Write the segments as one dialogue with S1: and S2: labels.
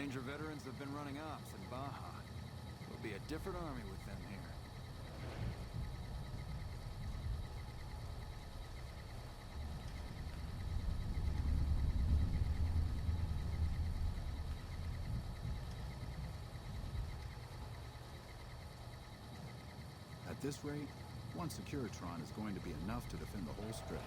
S1: Ranger veterans have been running ops in Baja. It'll be a different army with them here.
S2: At this rate, one Securitron is going to be enough to defend the whole strip.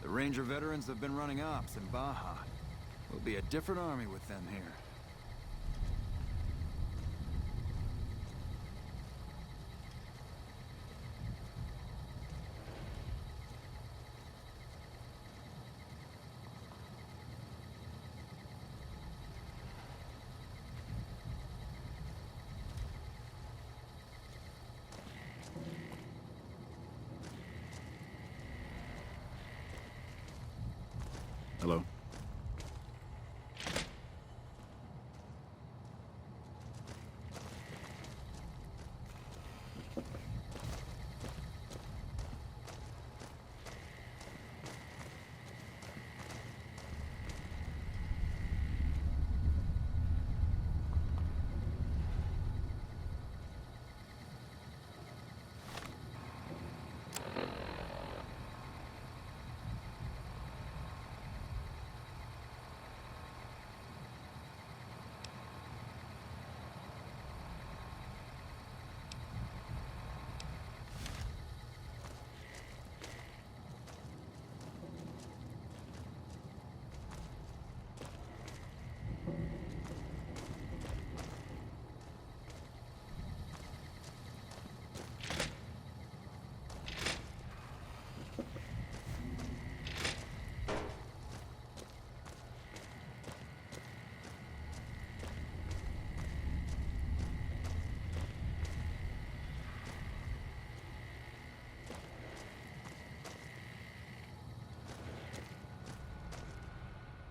S1: The Ranger veterans have been running ops in Baja. It'll be a different army with them here.
S2: Hello?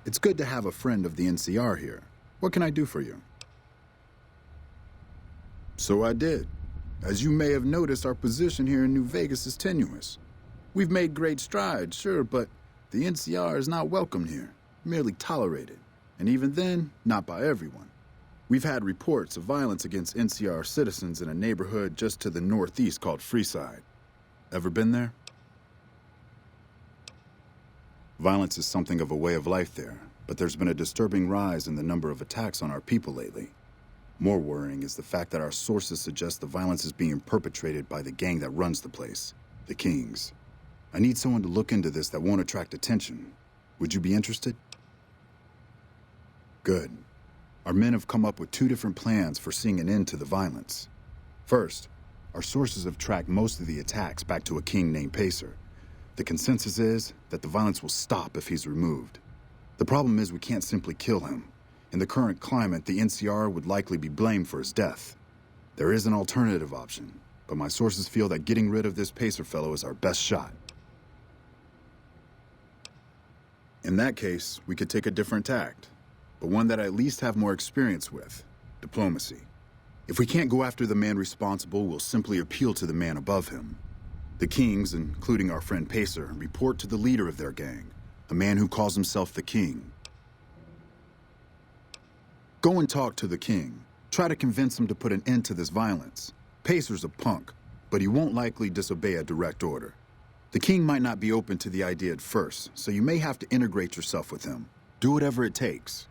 S2: It's good to have a friend of the NCR here. What can I do for you? So I did. As you may have noticed, our position here in New Vegas is tenuous. We've made great strides, sure, but the NCR is not welcomed here, merely tolerated. And even then, not by everyone. We've had reports of violence against NCR citizens in a neighborhood just to the northeast called Freeside. Ever been there? Violence is something of a way of life there, but there's been a disturbing rise in the number of attacks on our people lately. More worrying is the fact that our sources suggest the violence is being perpetrated by the gang that runs the place, the Kings. I need someone to look into this that won't attract attention. Would you be interested? Good. Our men have come up with 2 different plans for seeing an end to the violence. First, our sources have tracked most of the attacks back to a king named Pacer. The consensus is that the violence will stop if he's removed. The problem is we can't simply kill him. In the current climate, the NCR would likely be blamed for his death. There is an alternative option, but my sources feel that getting rid of this Pacer fellow is our best shot. In that case, we could take a different tact, but one that I at least have more experience with: diplomacy. If we can't go after the man responsible, we'll simply appeal to the man above him. The Kings, including our friend Pacer, report to the leader of their gang, a man who calls himself the King. Go and talk to the King. Try to convince him to put an end to this violence. Pacer's a punk, but he won't likely disobey a direct order. The King might not be open to the idea at first, so you may have to integrate yourself with him. Do whatever it takes.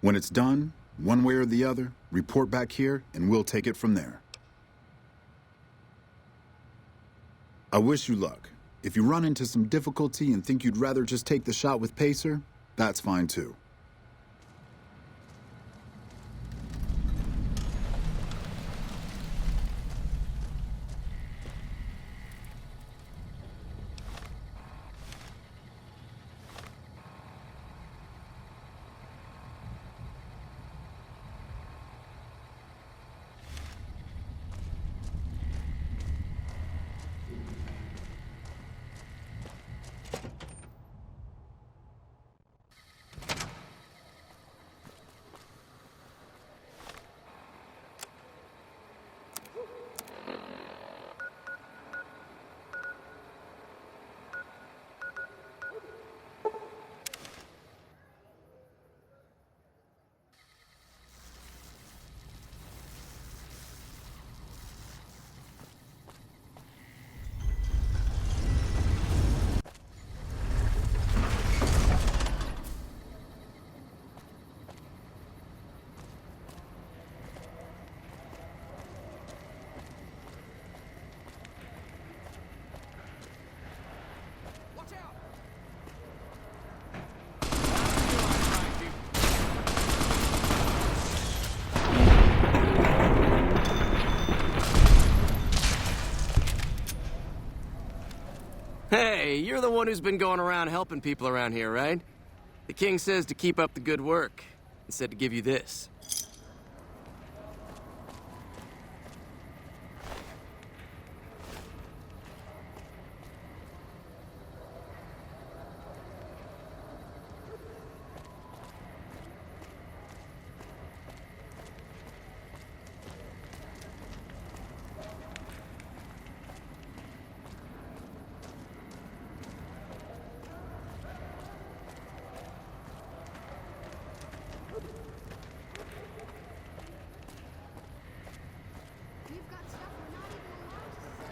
S2: When it's done, one way or the other, report back here and we'll take it from there. I wish you luck. If you run into some difficulty and think you'd rather just take the shot with Pacer, that's fine too.
S3: Hey, you're the one who's been going around helping people around here, right? The king says to keep up the good work, and said to give you this.
S4: We've got stuff we're not even allowed to sell.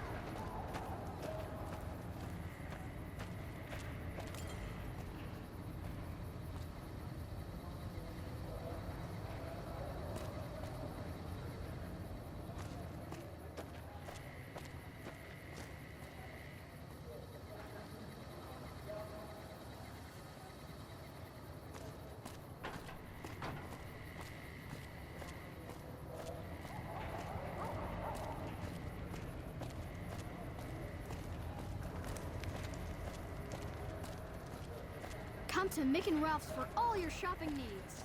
S4: Come to Mick and Ralph's for all your shopping needs.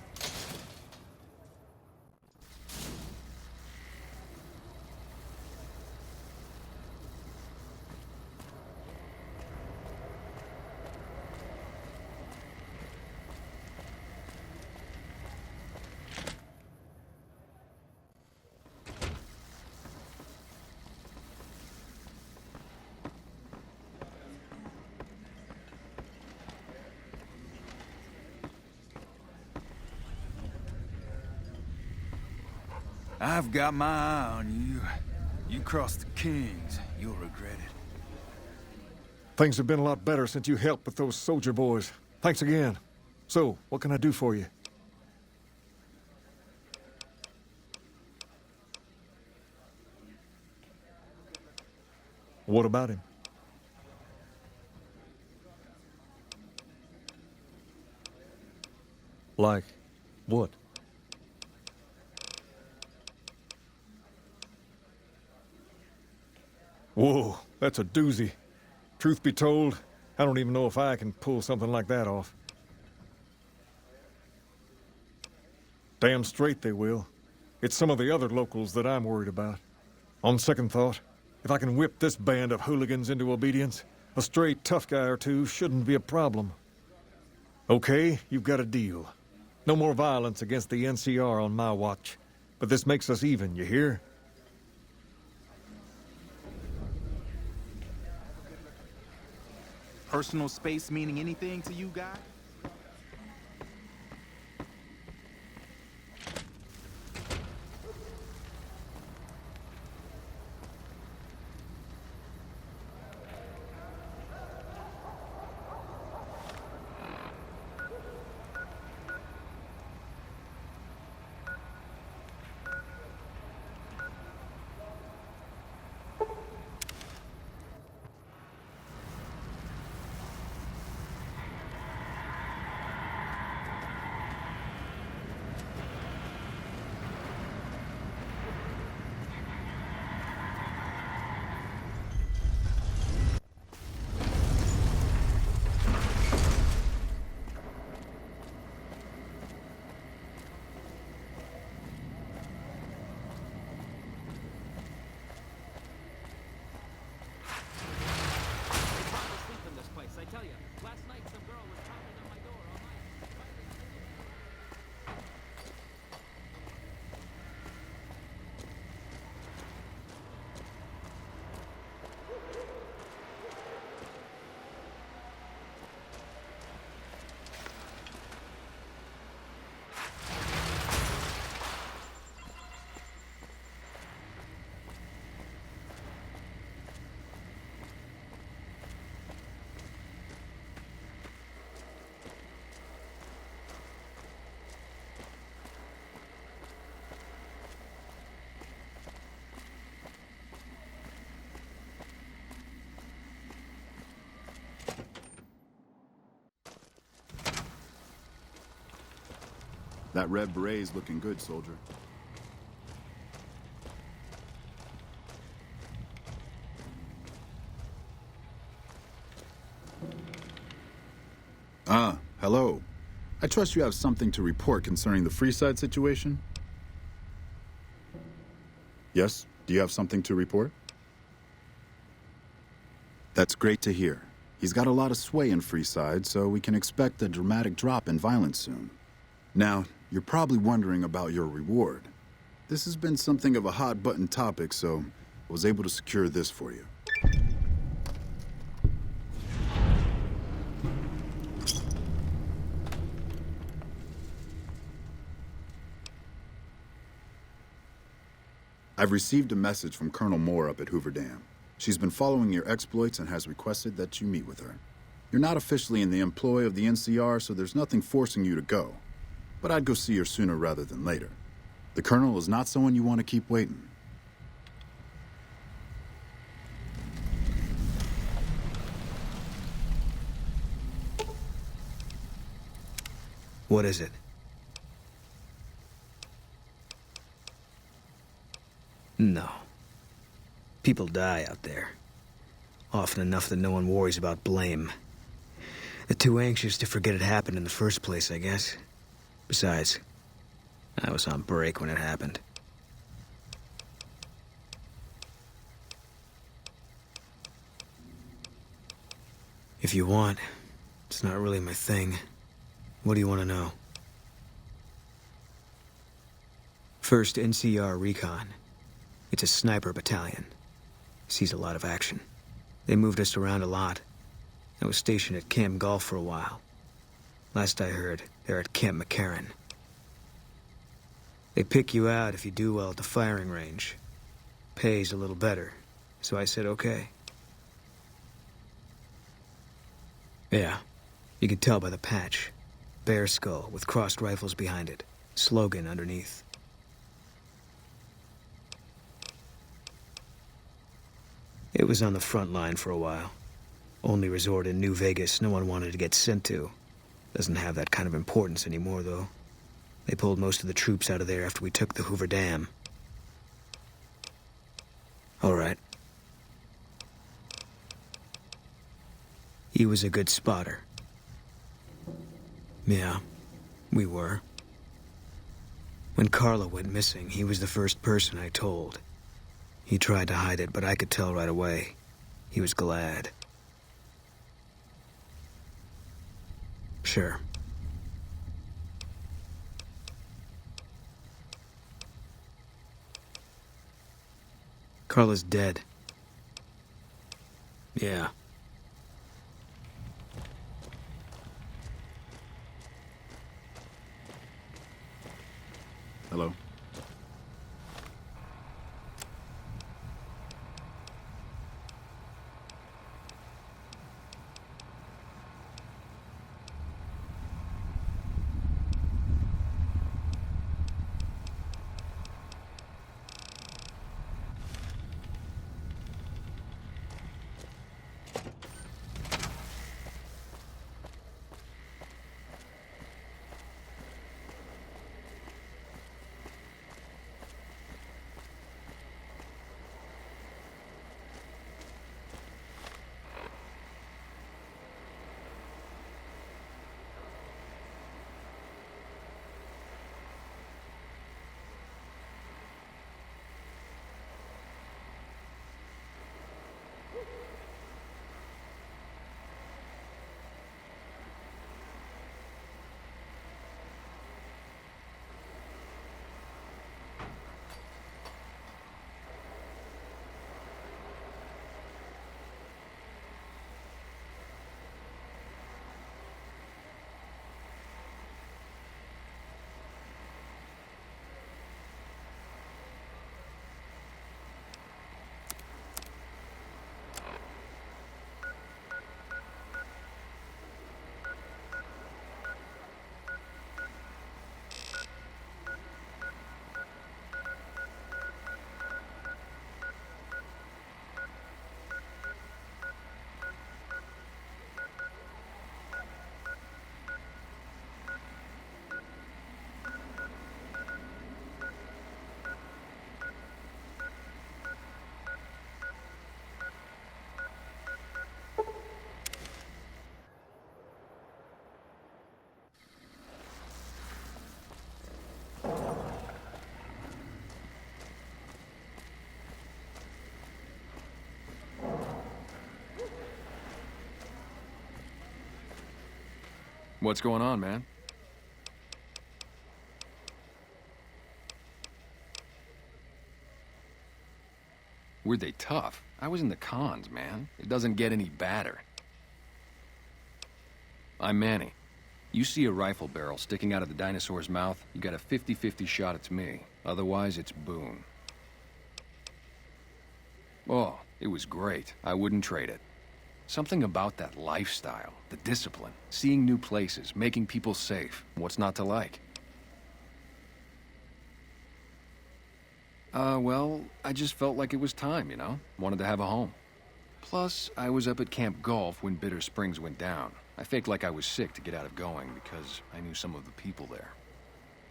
S1: I've got my eye on you. You cross the Kings, you'll regret it.
S5: Things have been a lot better since you helped with those soldier boys. Thanks again. So, what can I do for you? What about him? Like, what? Whoa, that's a doozy. Truth be told, I don't even know if I can pull something like that off. Damn straight they will. It's some of the other locals that I'm worried about. On second thought, if I can whip this band of hooligans into obedience, a stray tough guy or two shouldn't be a problem. Okay, you've got a deal. No more violence against the NCR on my watch. But this makes us even, you hear?
S6: Personal space meaning anything to you guys?
S2: That red beret's looking good, soldier. Ah, hello. I trust you have something to report concerning the Freeside situation? Yes? Do you have something to report? That's great to hear. He's got a lot of sway in Freeside, so we can expect a dramatic drop in violence soon. Now, you're probably wondering about your reward. This has been something of a hot-button topic, so I was able to secure this for you. I've received a message from Colonel Moore up at Hoover Dam. She's been following your exploits and has requested that you meet with her. You're not officially in the employ of the NCR, so there's nothing forcing you to go. But I'd go see her sooner rather than later. The Colonel is not someone you want to keep waiting.
S7: What is it? No. People die out there. Often enough that no one worries about blame. They're too anxious to forget it happened in the first place, I guess. Besides, I was on break when it happened. If you want, it's not really my thing. What do you want to know? First, NCR Recon. It's a sniper battalion. Sees a lot of action. They moved us around a lot. I was stationed at Camp Golf for a while. Last I heard, they're at Camp McCarran. They pick you out if you do well at the firing range. Pays a little better, so I said okay. Yeah, you could tell by the patch. Bear skull with crossed rifles behind it. Slogan underneath. It was on the front line for a while. Only resort in New Vegas no one wanted to get sent to. Doesn't have that kind of importance anymore, though. They pulled most of the troops out of there after we took the Hoover Dam. All right. He was a good spotter. Yeah, we were. When Carla went missing, he was the first person I told. He tried to hide it, but I could tell right away. He was glad. Sure. Carla's dead. Yeah.
S2: Hello?
S8: What's going on, man? Were they tough? I was in the cons, man. It doesn't get any badder. I'm Manny. You see a rifle barrel sticking out of the dinosaur's mouth, you got a 50-50 shot it's me. Otherwise, it's Boone. Oh, it was great. I wouldn't trade it. Something about that lifestyle, the discipline, seeing new places, making people safe. What's not to like? Well, I just felt like it was time, you know? Wanted to have a home. Plus, I was up at Camp Golf when Bitter Springs went down. I faked like I was sick to get out of going because I knew some of the people there.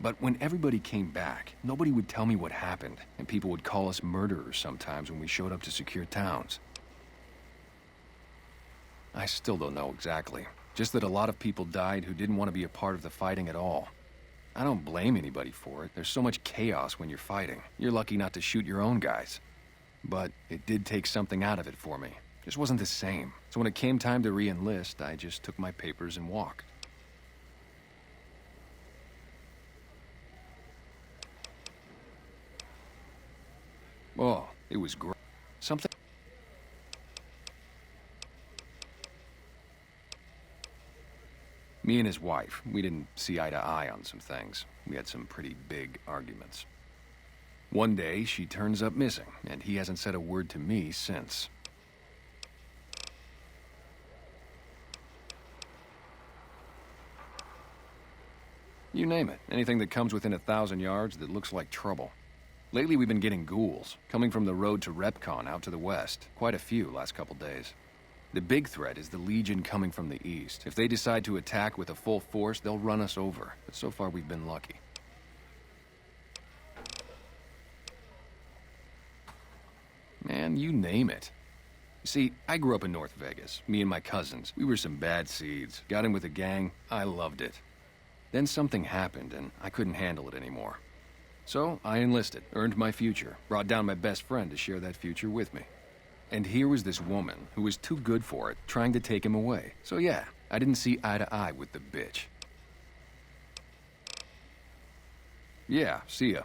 S8: But when everybody came back, nobody would tell me what happened, and people would call us murderers sometimes when we showed up to secure towns. I still don't know exactly. Just that a lot of people died who didn't want to be a part of the fighting at all. I don't blame anybody for it. There's so much chaos when you're fighting. You're lucky not to shoot your own guys. But it did take something out of it for me. Just wasn't the same. So when it came time to re-enlist, I just took my papers and walked. Oh, it was great. Something... Me and his wife, we didn't see eye to eye on some things. We had some pretty big arguments. One day, she turns up missing, and he hasn't said a word to me since. You name it. Anything that comes within 1,000 yards that looks like trouble. Lately, we've been getting ghouls, coming from the road to Repcon out to the west. Quite a few last couple days. The big threat is the Legion coming from the east. If they decide to attack with a full force, they'll run us over. But so far, we've been lucky. Man, you name it. See, I grew up in North Vegas. Me and my cousins. We were some bad seeds. Got in with a gang. I loved it. Then something happened, and I couldn't handle it anymore. So I enlisted, earned my future, brought down my best friend to share that future with me. And here was this woman who was too good for it, trying to take him away. So yeah, I didn't see eye to eye with the bitch. Yeah, see ya.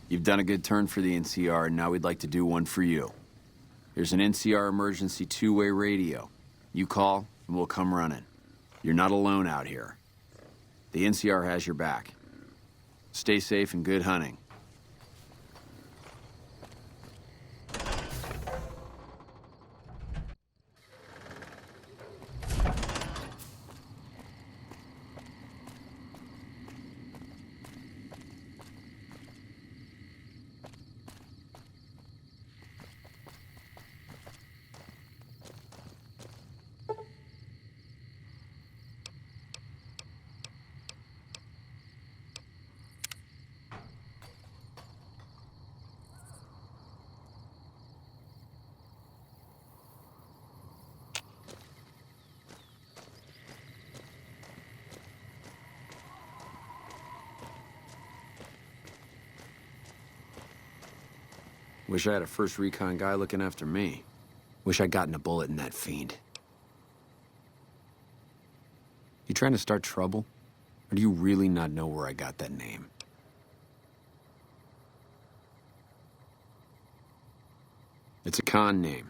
S1: You've done a good turn for the NCR, and now we'd like to do one for you. There's an NCR emergency two-way radio. You call, and we'll come running. You're not alone out here. The NCR has your back. Stay safe and good hunting. Wish I had a first recon guy looking after me. Wish I'd gotten a bullet in that fiend. You trying to start trouble? Or do you really not know where I got that name? It's a Khan name.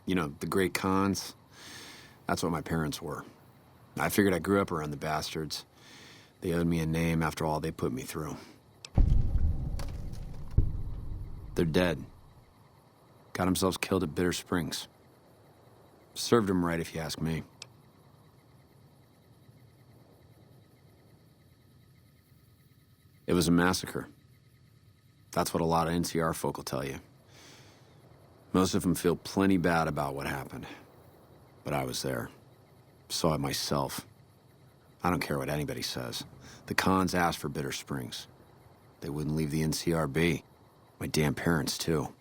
S1: You know, the great Khans. That's what my parents were. I figured I grew up around the bastards. They owed me a name after all they put me through. They're dead. Got themselves killed at Bitter Springs. Served them right, if you ask me. It was a massacre. That's what a lot of NCR folk will tell you. Most of them feel plenty bad about what happened. But I was there. Saw it myself. I don't care what anybody says. The Khans asked for Bitter Springs. They wouldn't leave the NCR be. My damn parents, too.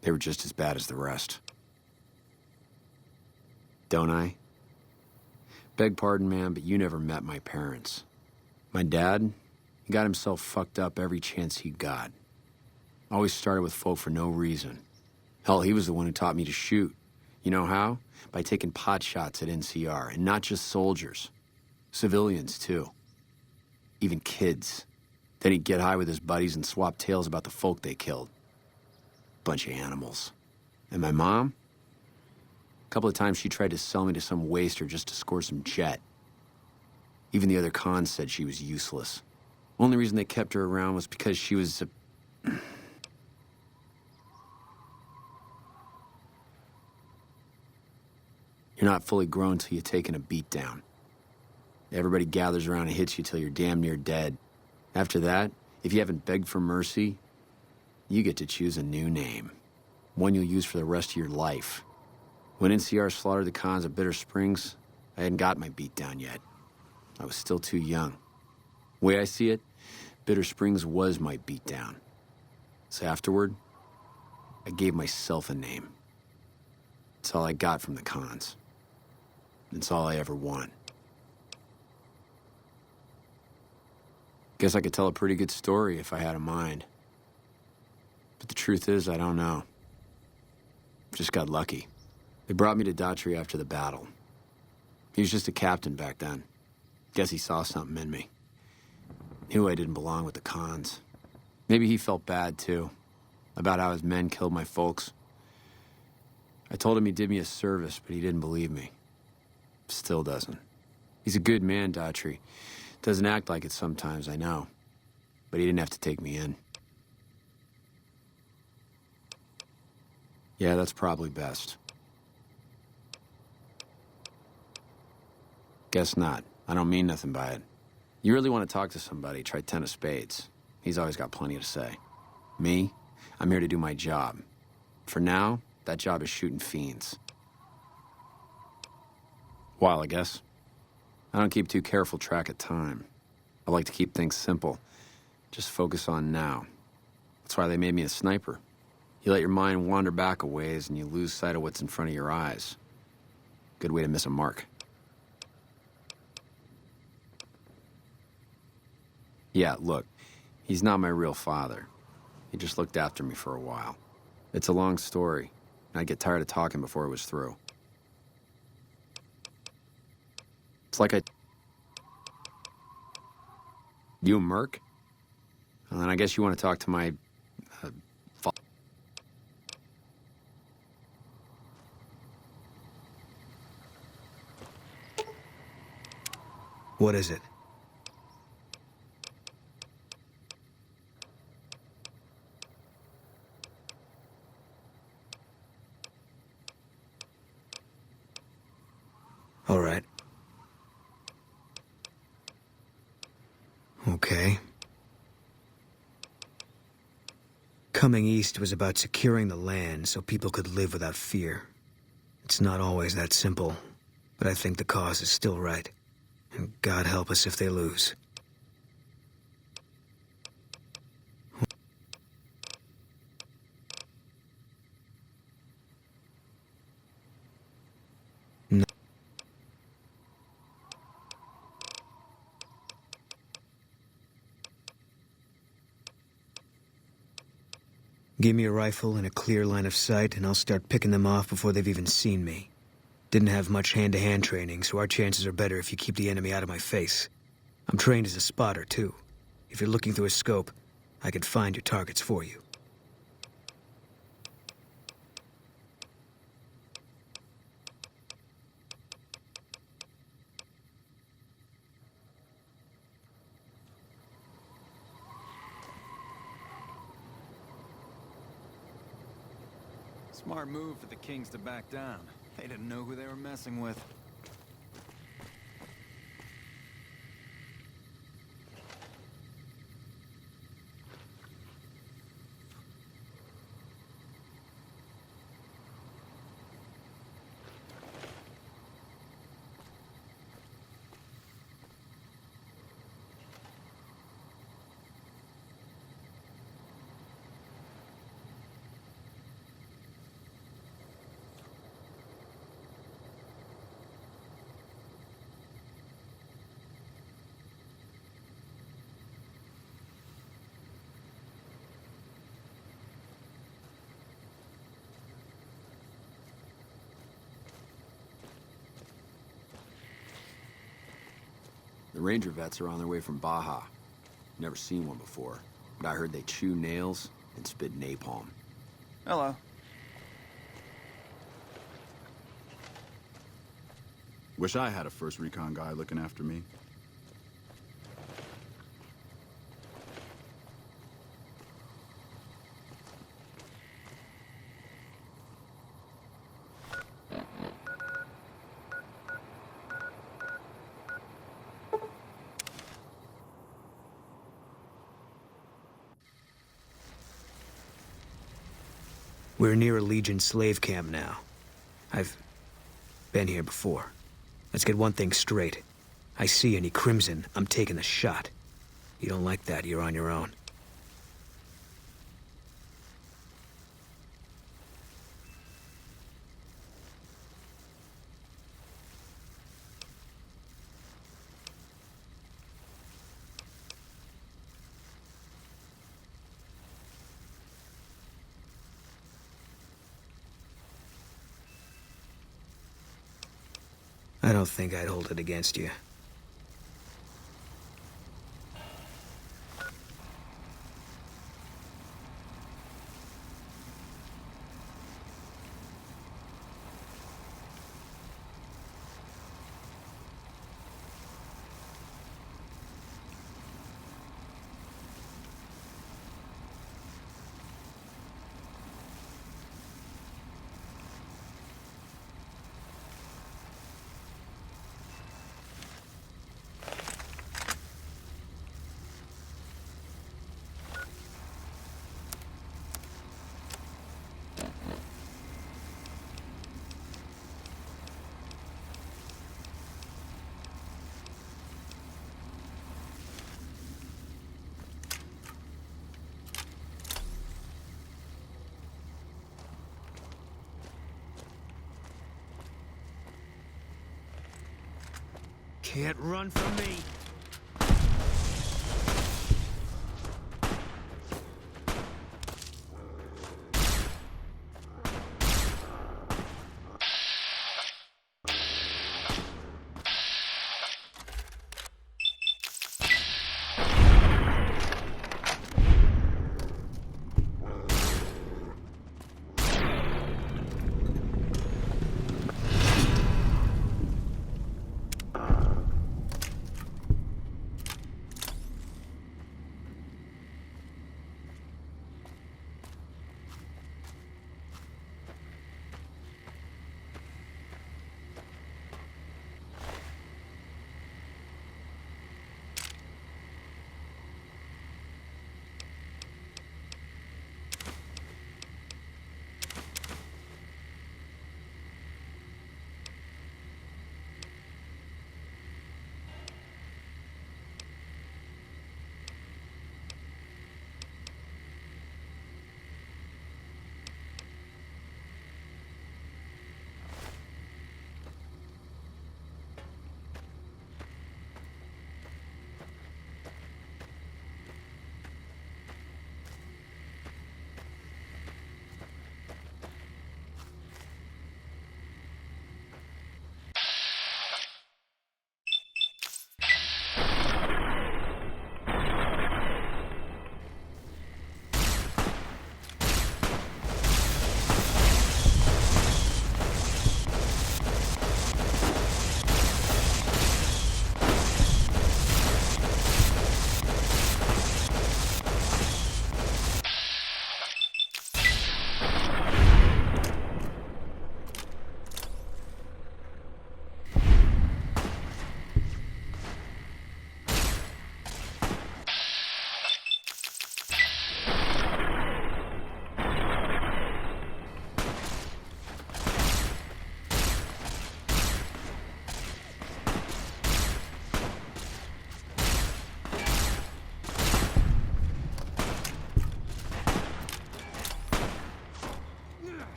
S1: They were just as bad as the rest. Don't I? Beg pardon, man, but you never met my parents. My dad, he got himself fucked up every chance he got. Always started with folk for no reason. Hell, he was the one who taught me to shoot. You know how? By taking pot shots at NCR, and not just soldiers. Civilians, too. Even kids. Then he'd get high with his buddies and swap tales about the folk they killed. Bunch of animals. And my mom? A couple of times she tried to sell me to some waster just to score some jet. Even the other Khans said she was useless. Only reason they kept her around was because she was a... You're not fully grown till you've taken a beat down. Everybody gathers around and hits you till you're damn near dead. After that, if you haven't begged for mercy, you get to choose a new name. One you'll use for the rest of your life. When NCR slaughtered the Khans at Bitter Springs, I hadn't got my beat down yet. I was still too young. The way I see it, Bitter Springs was my beat down. So afterward, I gave myself a name. It's all I got from the Khans. It's all I ever want. Guess I could tell a pretty good story if I had a mind. But the truth is, I don't know. Just got lucky. They brought me to Daughtry after the battle. He was just a captain back then. Guess he saw something in me. Knew I didn't belong with the Khans. Maybe he felt bad, too, about how his men killed my folks. I told him he did me a service, but he didn't believe me. Still doesn't. He's a good man, Daughtry. Doesn't act like it sometimes, I know. But he didn't have to take me in. Yeah, that's probably best. Guess not. I don't mean nothing by it. You really want to talk to somebody, try 10 of spades. He's always got plenty to say. Me? I'm here to do my job. For now, that job is shooting fiends. While, I guess. I don't keep too careful track of time. I like to keep things simple. Just focus on now. That's why they made me a sniper. You let your mind wander back a ways and you lose sight of what's in front of your eyes. Good way to miss a mark. Yeah, look, he's not my real father. He just looked after me for a while. It's a long story. I'd get tired of talking before it was through. It's like You a merc? Well, then I guess you want to talk to my...
S7: What is it? All right. Okay. Coming east was about securing the land so people could live without fear. It's not always that simple, but I think the cause is still right. And God help us if they lose. No. Give me a rifle and a clear line of sight, and I'll start picking them off before they've even seen me. Didn't have much hand-to-hand training, so our chances are better if you keep the enemy out of my face. I'm trained as a spotter, too. If you're looking through a scope, I can find your targets for you.
S6: Smart move for the Kings to back down. They didn't know who they were messing with.
S1: The Ranger vets are on their way from Baja. Never seen one before, but I heard they chew nails and spit napalm.
S6: Hello.
S2: Wish I had a first recon guy looking after me.
S7: We're near a Legion slave camp now. I've been here before. Let's get one thing straight. I see any crimson, I'm taking the shot. You don't like that, you're on your own. I don't think I'd hold it against you. Can't run from me.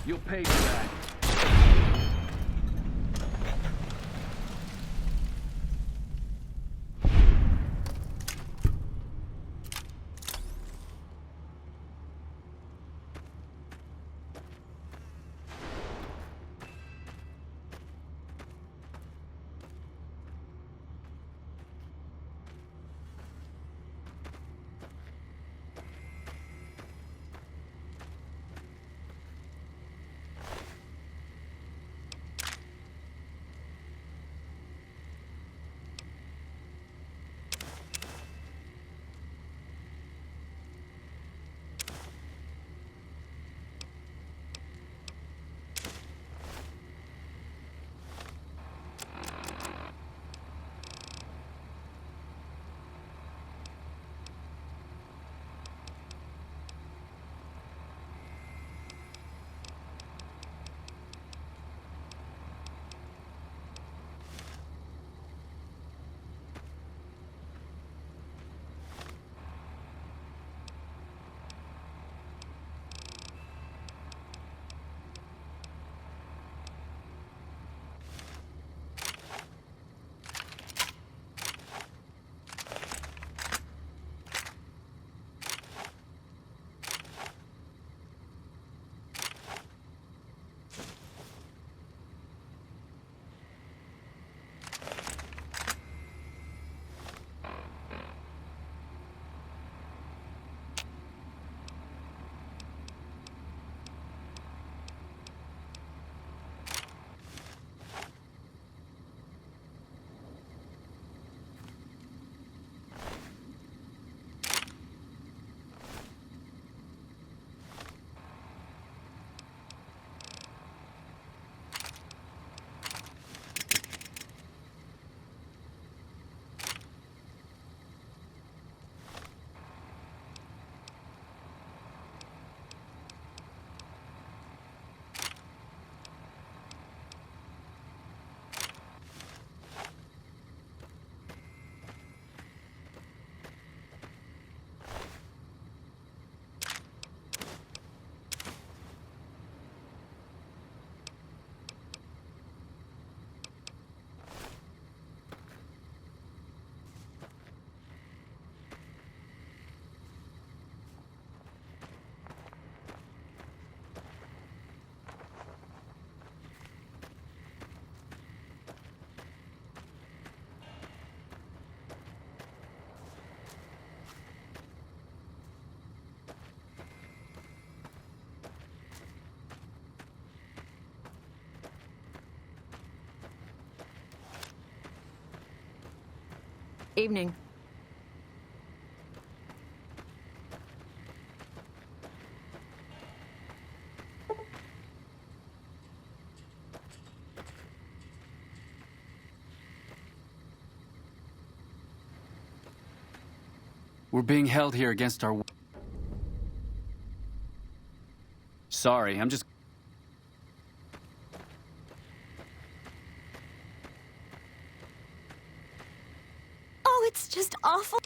S8: You'll pay for that.
S9: Evening.
S10: We're being held here against our... Sorry, I'm just...
S9: Oh, it's just awful.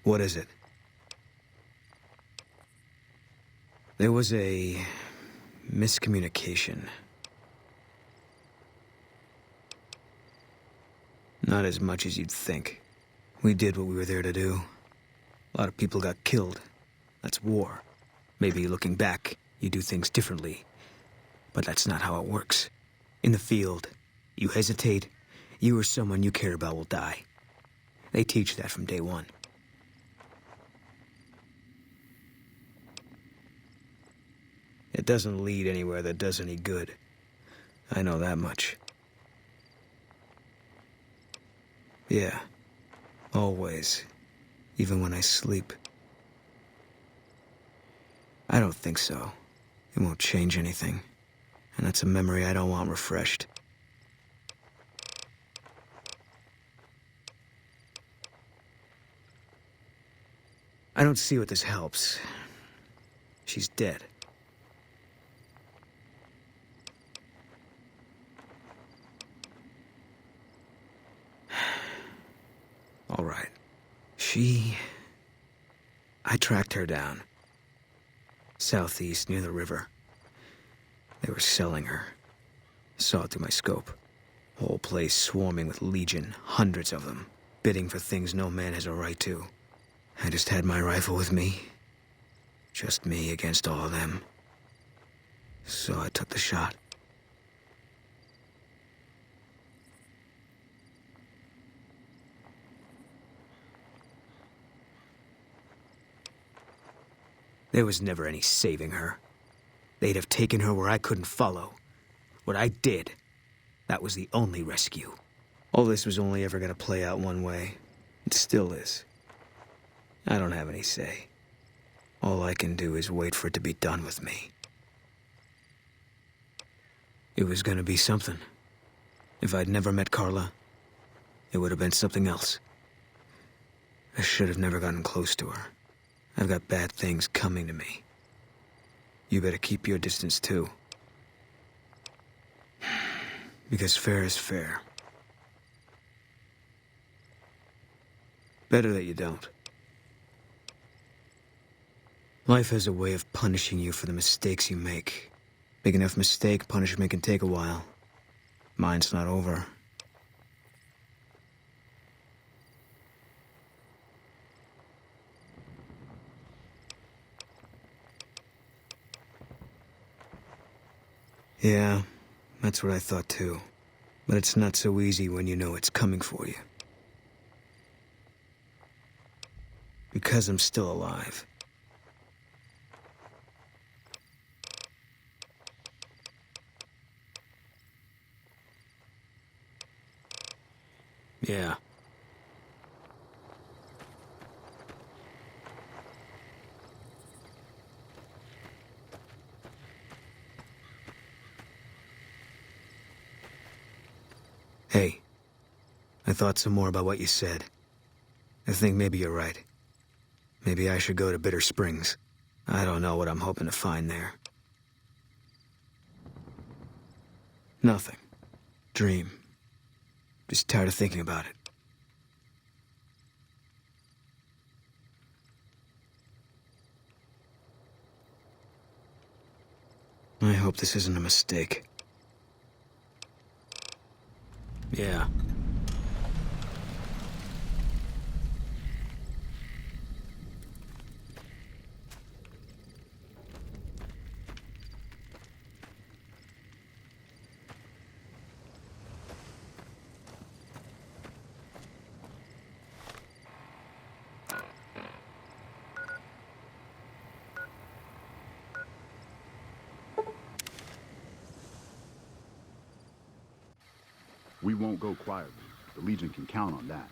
S7: What is it? There was a miscommunication. Not as much as you'd think. We did what we were there to do. A lot of people got killed. That's war. Maybe looking back, you do things differently. But that's not how it works. In the field, you hesitate, you or someone you care about will die. They teach that from day one. It doesn't lead anywhere that does any good. I know that much. Yeah, always. Even when I sleep. I don't think so. It won't change anything. And that's a memory I don't want refreshed. I don't see what this helps. She's dead. All right. I tracked her down. Southeast, near the river. They were selling her. Saw it through my scope. Whole place swarming with legion, hundreds of them, bidding for things no man has a right to. I just had my rifle with me. Just me against all of them. So I took the shot. There was never any saving her. They'd have taken her where I couldn't follow. What I did, that was the only rescue. All this was only ever gonna play out one way. It still is. I don't have any say. All I can do is wait for it to be done with me. It was gonna be something. If I'd never met Carla, it would have been something else. I should have never gotten close to her. I've got bad things coming to me. You better keep your distance, too. Because fair is fair. Better that you don't. Life has a way of punishing you for the mistakes you make. Big enough mistake, punishment can take a while. Mine's not over. Yeah, that's what I thought too. But it's not so easy when you know it's coming for you. Because I'm still alive. Yeah. Hey, I thought some more about what you said. I think maybe you're right. Maybe I should go to Bitter Springs. I don't know what I'm hoping to find there. Nothing. Dream. Just tired of thinking about it. I hope this isn't a mistake. Yeah.
S2: We won't go quietly. The Legion can count on that.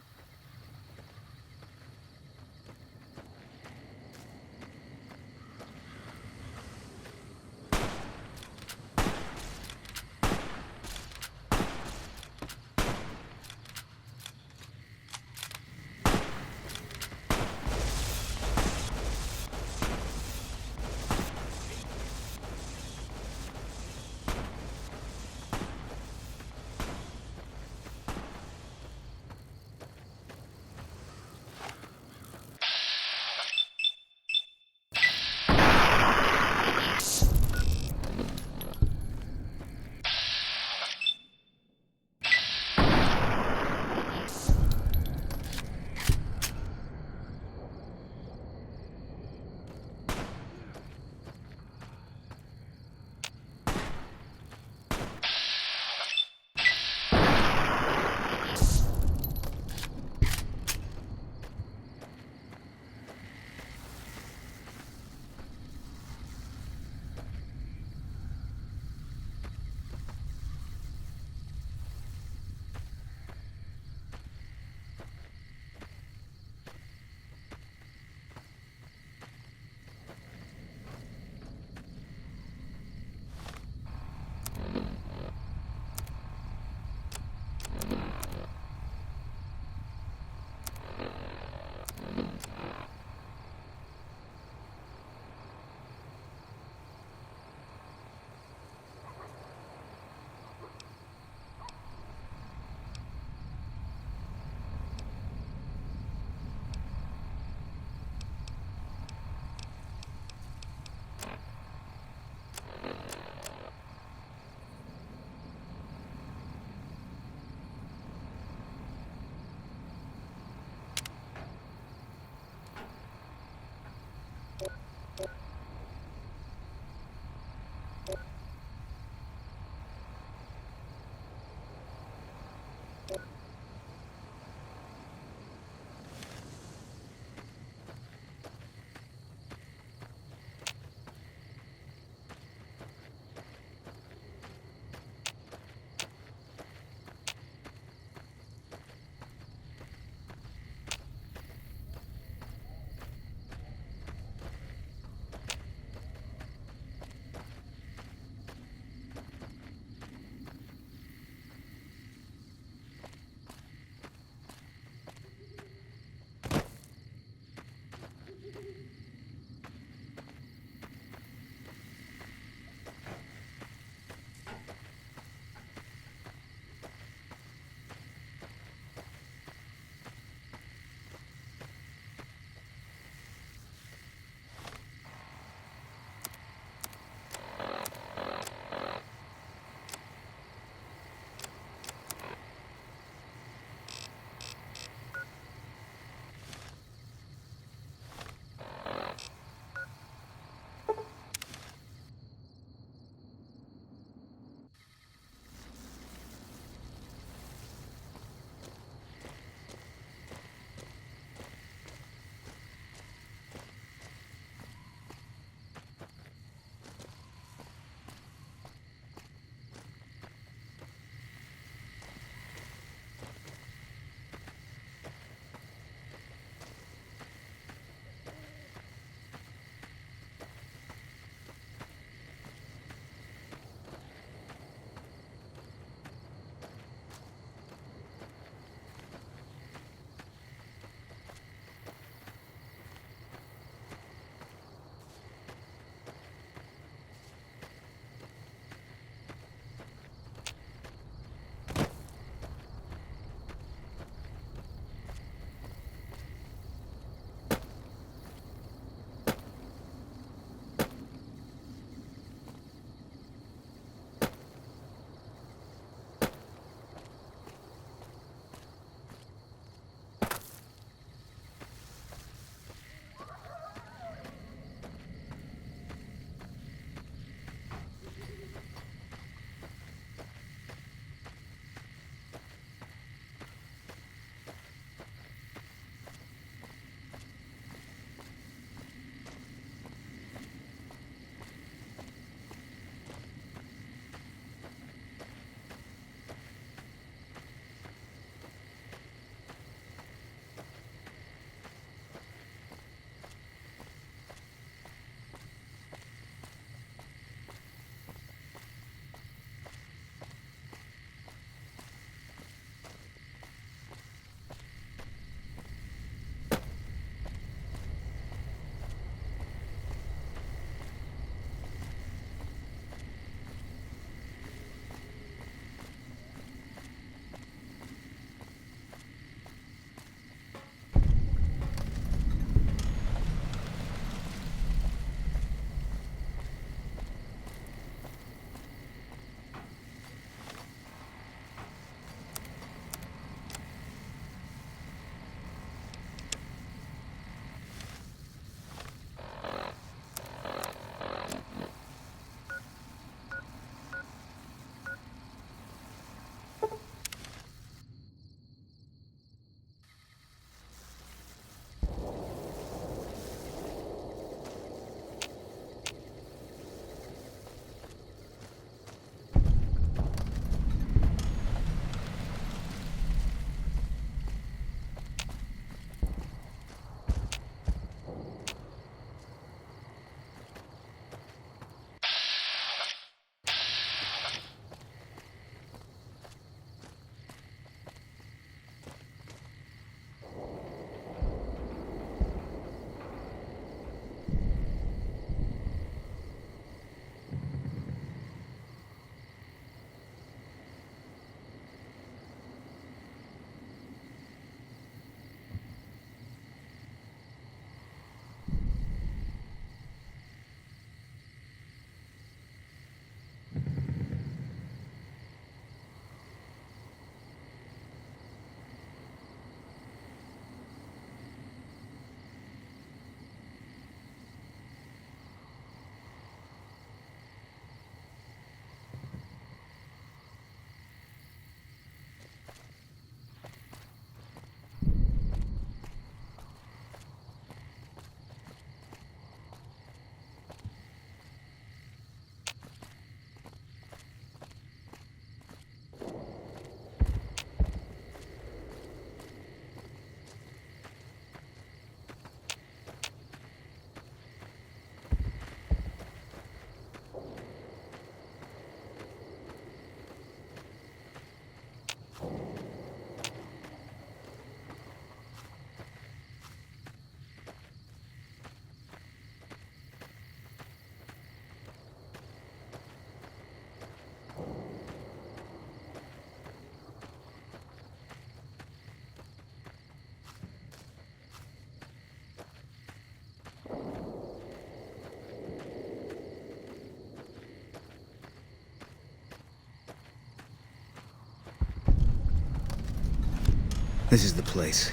S7: This is the place.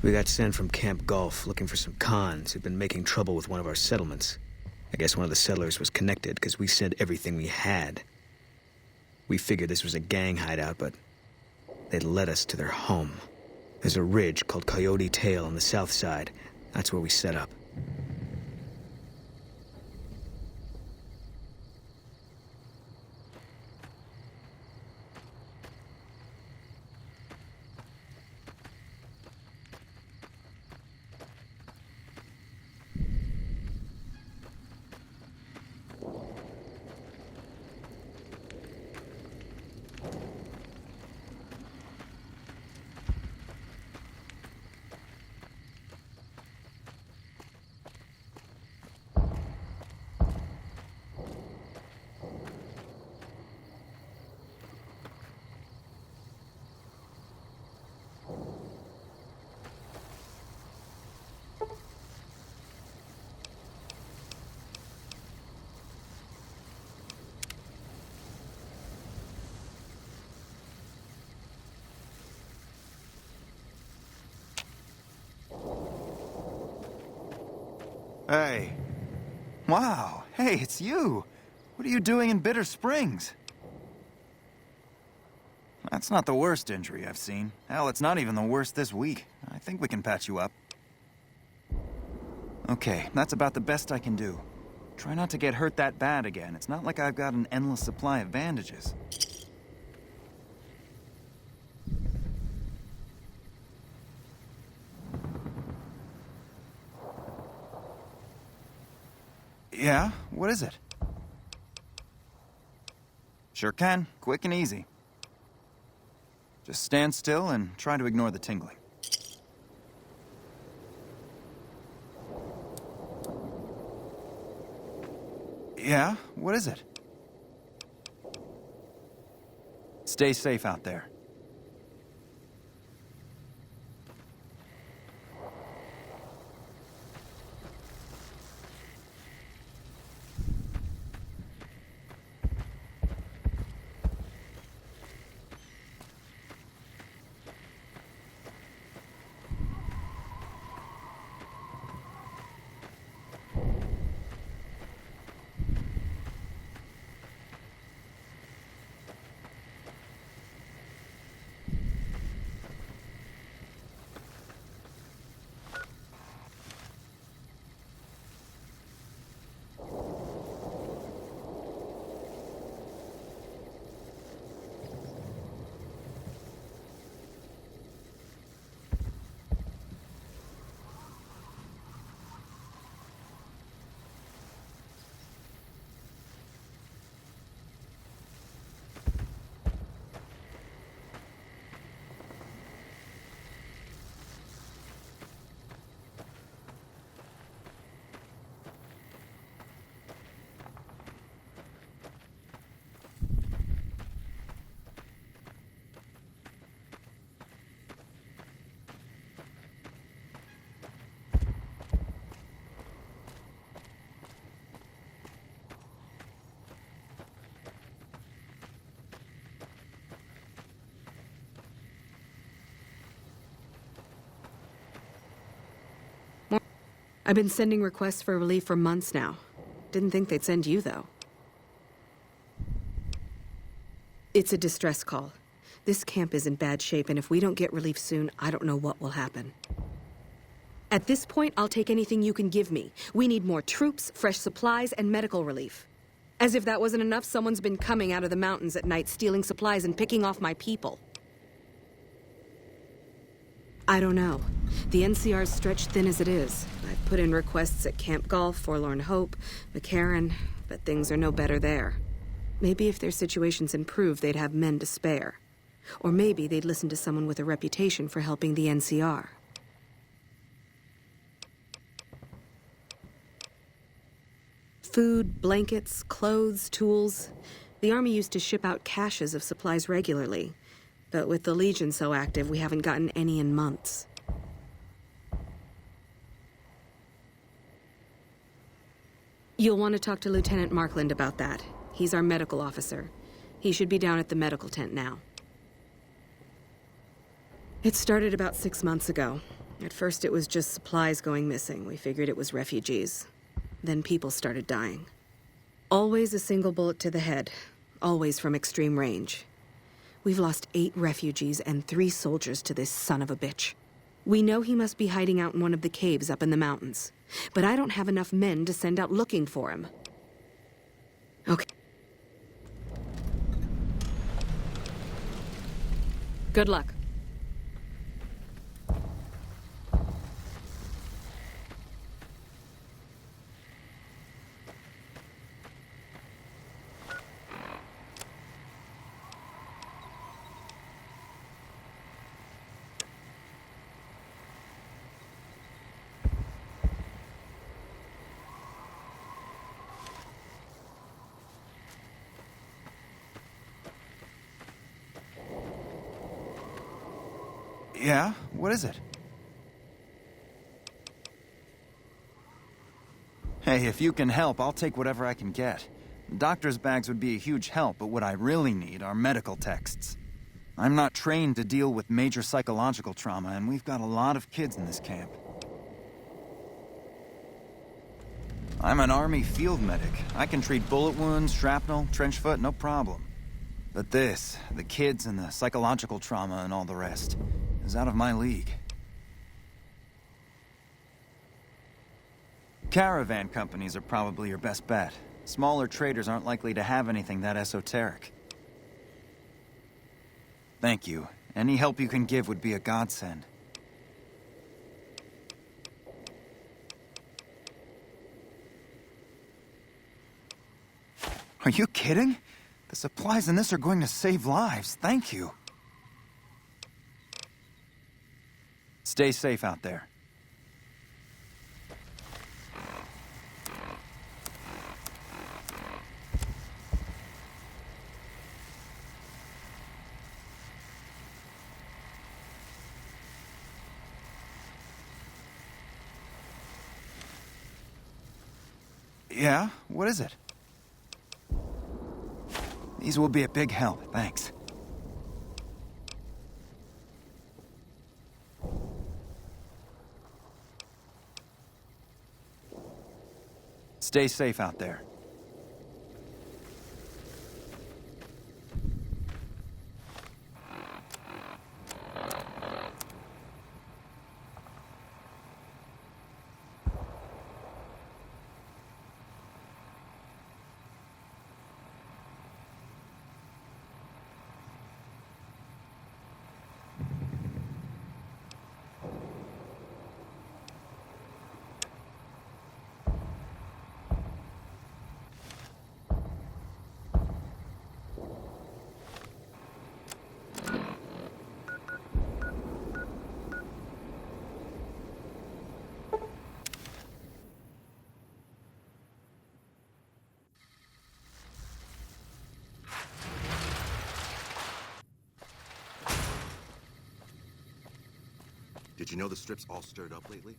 S7: We got sent from Camp Gulf looking for some cons who've been making trouble with one of our settlements. I guess one of the settlers was connected because we sent everything we had. We figured this was a gang hideout, but they'd led us to their home. There's a ridge called Coyote Tail on the south side. That's where we set up.
S6: Hey. Wow. Hey, it's you. What are you doing in Bitter Springs? That's not the worst injury I've seen. Hell, it's not even the worst this week. I think we can patch you up. Okay, that's about the best I can do. Try not to get hurt that bad again. It's not like I've got an endless supply of bandages. Yeah? What is it? Sure can. Quick and easy. Just stand still and try to ignore the tingling. Yeah? What is it? Stay safe out there.
S11: I've been sending requests for relief for months now. Didn't think they'd send you, though. It's a distress call. This camp is in bad shape, and if we don't get relief soon, I don't know what will happen. At this point, I'll take anything you can give me. We need more troops, fresh supplies, and medical relief. As if that wasn't enough, someone's been coming out of the mountains at night, stealing supplies and picking off my people. I don't know. The NCR's stretched thin as it is. I've put in requests at Camp Gulf, Forlorn Hope, McCarran, but things are no better there. Maybe if their situations improve, they'd have men to spare. Or maybe they'd listen to someone with a reputation for helping the NCR. Food, blankets, clothes, tools. The Army used to ship out caches of supplies regularly. But with the Legion so active, we haven't gotten any in months. You'll want to talk to Lieutenant Markland about that. He's our medical officer. He should be down at the medical tent now. It started about 6 months ago. At first it was just supplies going missing. We figured it was refugees. Then people started dying. Always a single bullet to the head. Always from extreme range. We've lost 8 refugees and 3 soldiers to this son of a bitch. We know he must be hiding out in one of the caves up in the mountains. But I don't have enough men to send out looking for him. Okay. Good luck.
S6: Yeah? What is it? Hey, if you can help, I'll take whatever I can get. Doctor's bags would be a huge help, but what I really need are medical texts. I'm not trained to deal with major psychological trauma, and we've got a lot of kids in this camp. I'm an Army field medic. I can treat bullet wounds, shrapnel, trench foot, no problem. But this, the kids and the psychological trauma and all the rest, is out of my league. Caravan companies are probably your best bet. Smaller traders aren't likely to have anything that esoteric. Thank you. Any help you can give would be a godsend. Are you kidding? The supplies in this are going to save lives. Thank you. Stay safe out there. Yeah? What is it? These will be a big help, thanks. Stay safe out there.
S12: Did you know the strip's all stirred up lately?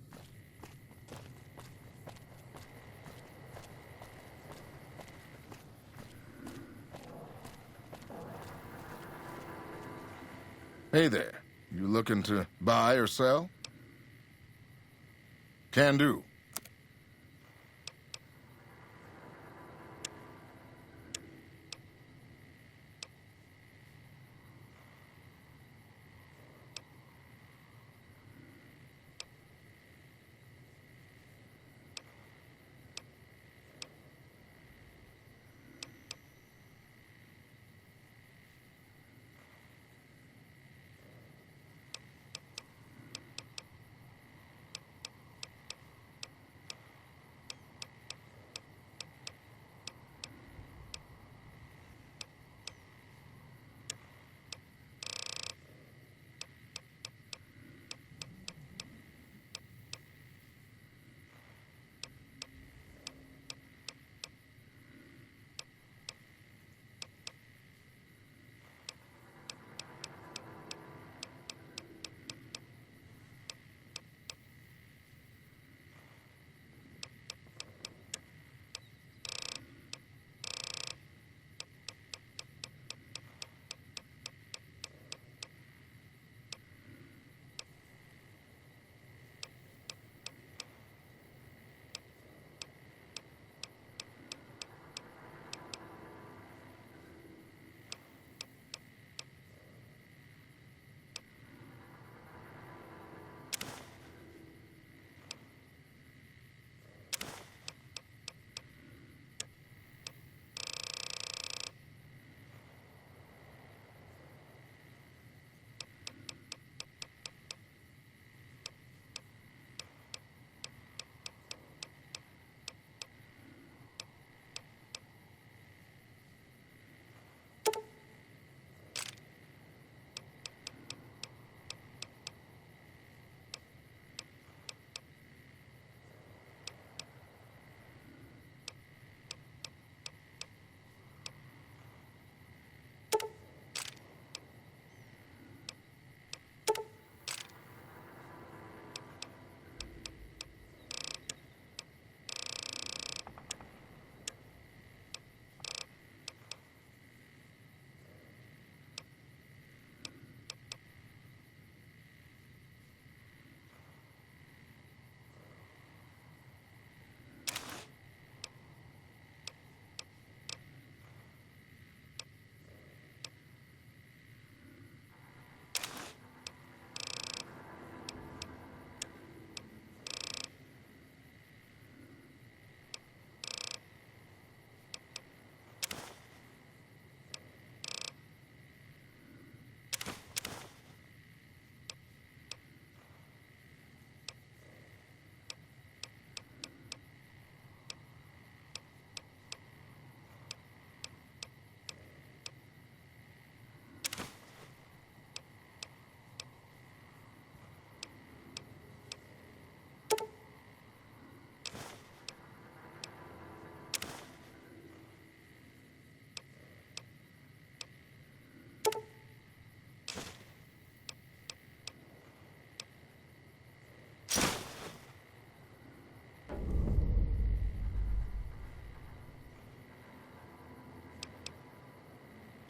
S13: Hey there. You looking to buy or sell? Can do.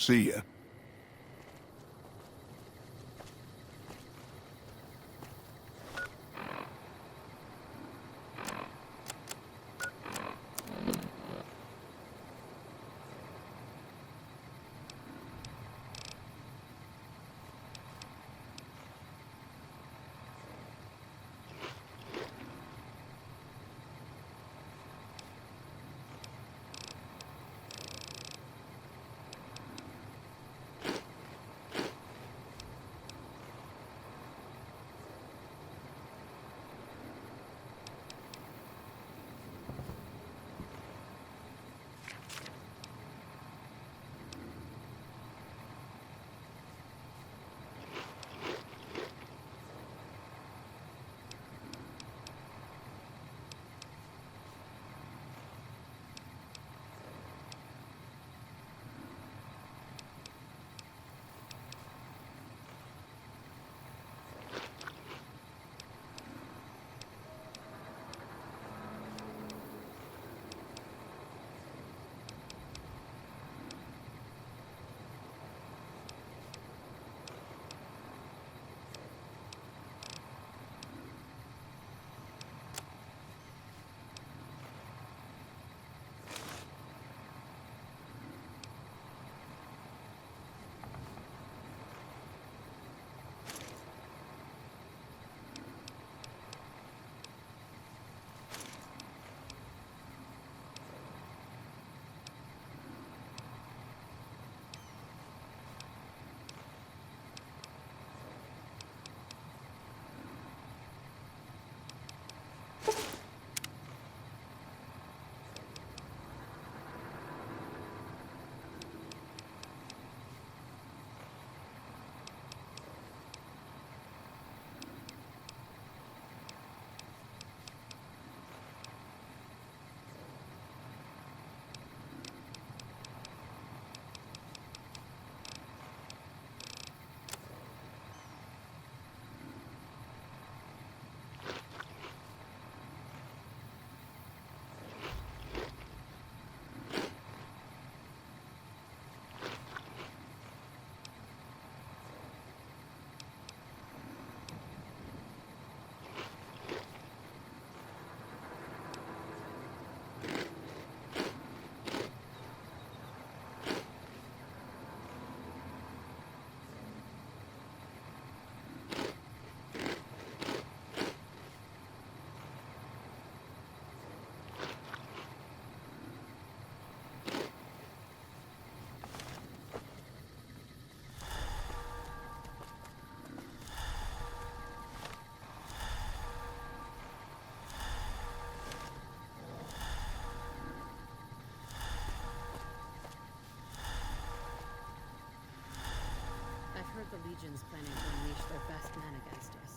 S13: See ya.
S11: I've heard the Legion's planning to unleash their best men against us.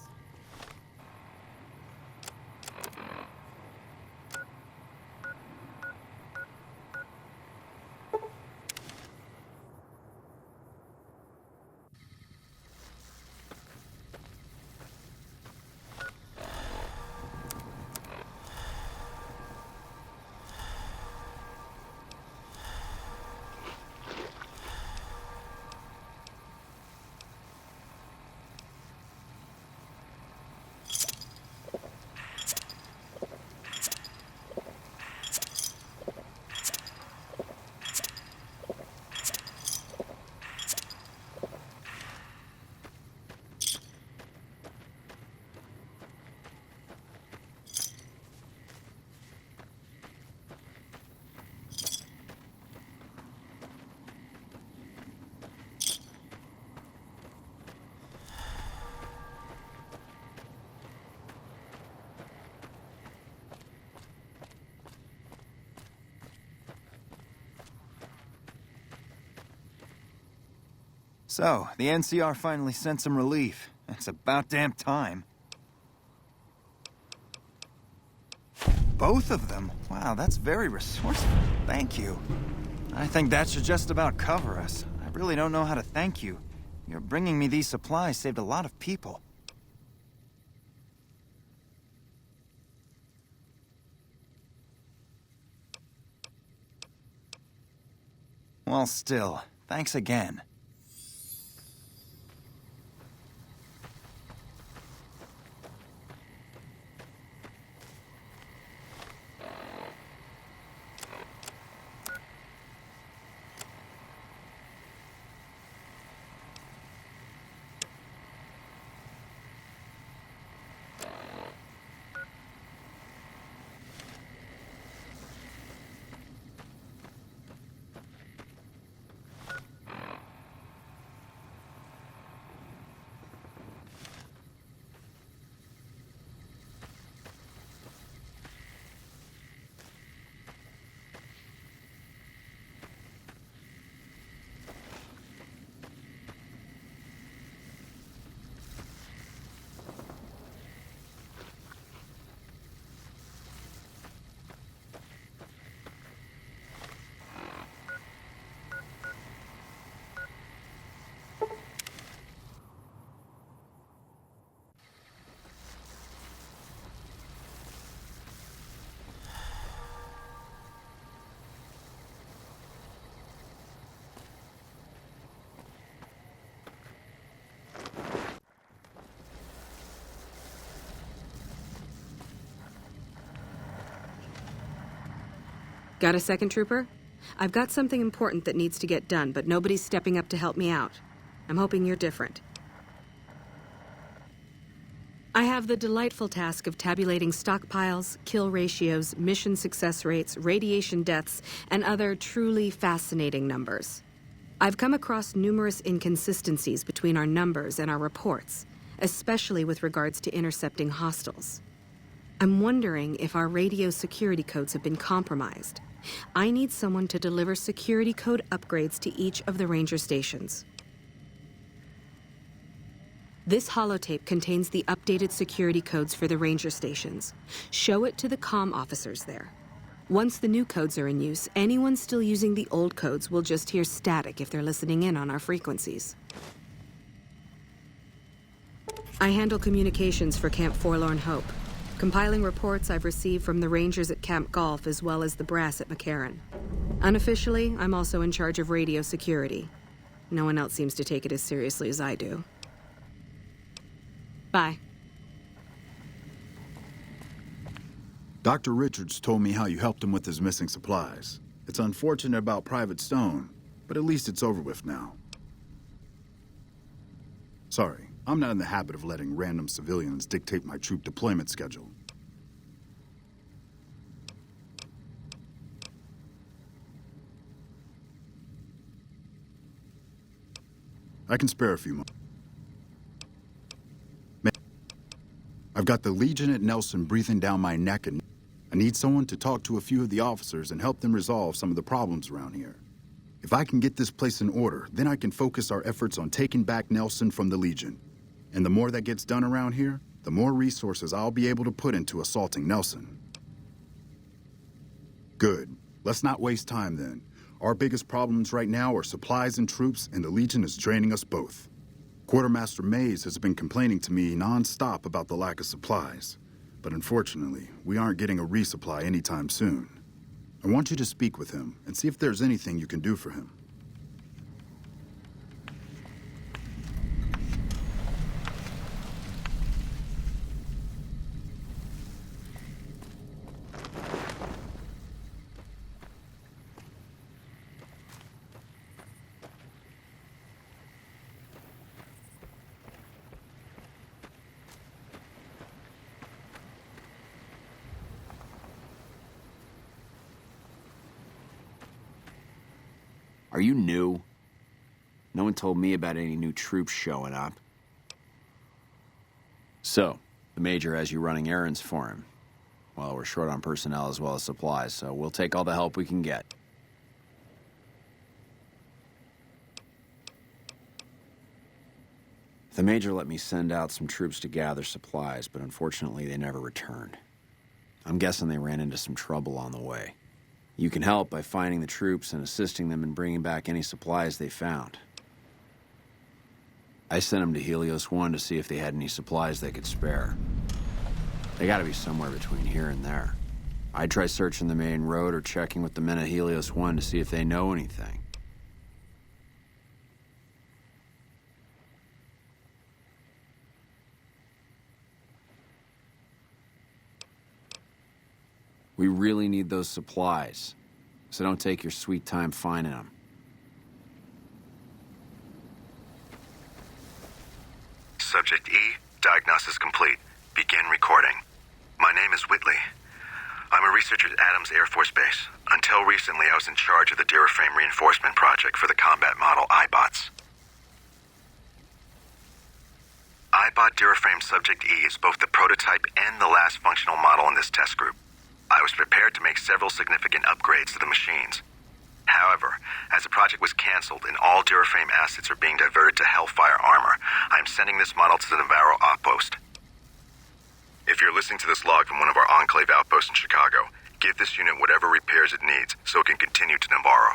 S6: So, the NCR finally sent some relief. It's about damn time. Both of them? Wow, that's very resourceful. Thank you. I think that should just about cover us. I really don't know how to thank you. Your bringing me these supplies saved a lot of people. Well, still, Thanks again.
S11: Got a second, Trooper? I've got something important that needs to get done, but nobody's stepping up to help me out. I'm hoping you're different. I have the delightful task of tabulating stockpiles, kill ratios, mission success rates, radiation deaths, and other truly fascinating numbers. I've come across numerous inconsistencies between our numbers and our reports, especially with regards to intercepting hostiles. I'm wondering if our radio security codes have been compromised. I need someone to deliver security code upgrades to each of the ranger stations. This holotape contains the updated security codes for the ranger stations. Show it to the comm officers there. Once the new codes are in use, anyone still using the old codes will just hear static if they're listening in on our frequencies. I handle communications for Camp Forlorn Hope. Compiling reports I've received from the Rangers at Camp Golf as well as the brass at McCarran. Unofficially, I'm also in charge of radio security. No one else seems to take it as seriously as I do. Bye.
S2: Dr. Richards told me how you helped him with his missing supplies. It's unfortunate about Private Stone, but at least it's over with now. Sorry, I'm not in the habit of letting random civilians dictate my troop deployment schedule. I can spare a few moments. I've got the Legion at Nelson breathing down my neck, and I need someone to talk to a few of the officers and help them resolve some of the problems around here. If I can get this place in order, then I can focus our efforts on taking back Nelson from the Legion. And the more that gets done around here, the more resources I'll be able to put into assaulting Nelson. Good. Let's not waste time then. Our biggest problems right now are supplies and troops, and the Legion is draining us both. Quartermaster Mays has been complaining to me non-stop about the lack of supplies. But unfortunately, we aren't getting a resupply anytime soon. I want you to speak with him and see if there's anything you can do for him.
S1: Are you new? No one told me about any new troops showing up. So, the Major has you running errands for him. Well, we're short on personnel as well as supplies, so we'll take all the help we can get. The Major let me send out some troops to gather supplies, but unfortunately they never returned. I'm guessing they ran into some trouble on the way. You can help by finding the troops and assisting them in bringing back any supplies they found. I sent them to Helios 1 to see if they had any supplies they could spare. They gotta be somewhere between here and there. I'd try searching the main road or checking with the men at Helios 1 to see if they know anything. We really need those supplies, so don't take your sweet time finding them.
S14: Subject E, diagnosis complete. Begin recording. My name is Whitley. I'm a researcher at Adams Air Force Base. Until recently, I was in charge of the Duraframe Reinforcement Project for the combat model iBots. iBot Duraframe Subject E is both the prototype and the last functional model in this test group. I was prepared to make several significant upgrades to the machines. However, as the project was canceled and all Duraframe assets are being diverted to Hellfire armor, I am sending this model to the Navarro outpost. If you're listening to this log from one of our Enclave outposts in Chicago, give this unit whatever repairs it needs so it can continue to Navarro.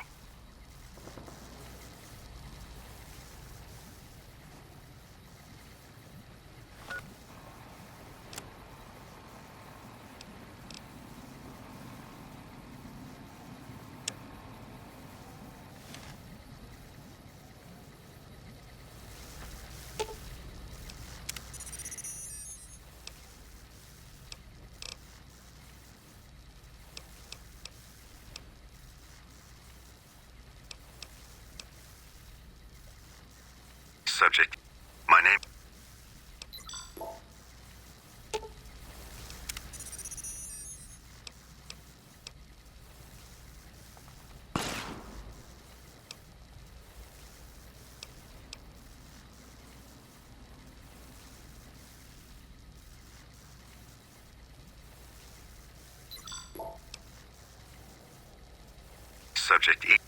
S14: Subject, my name... Subject E.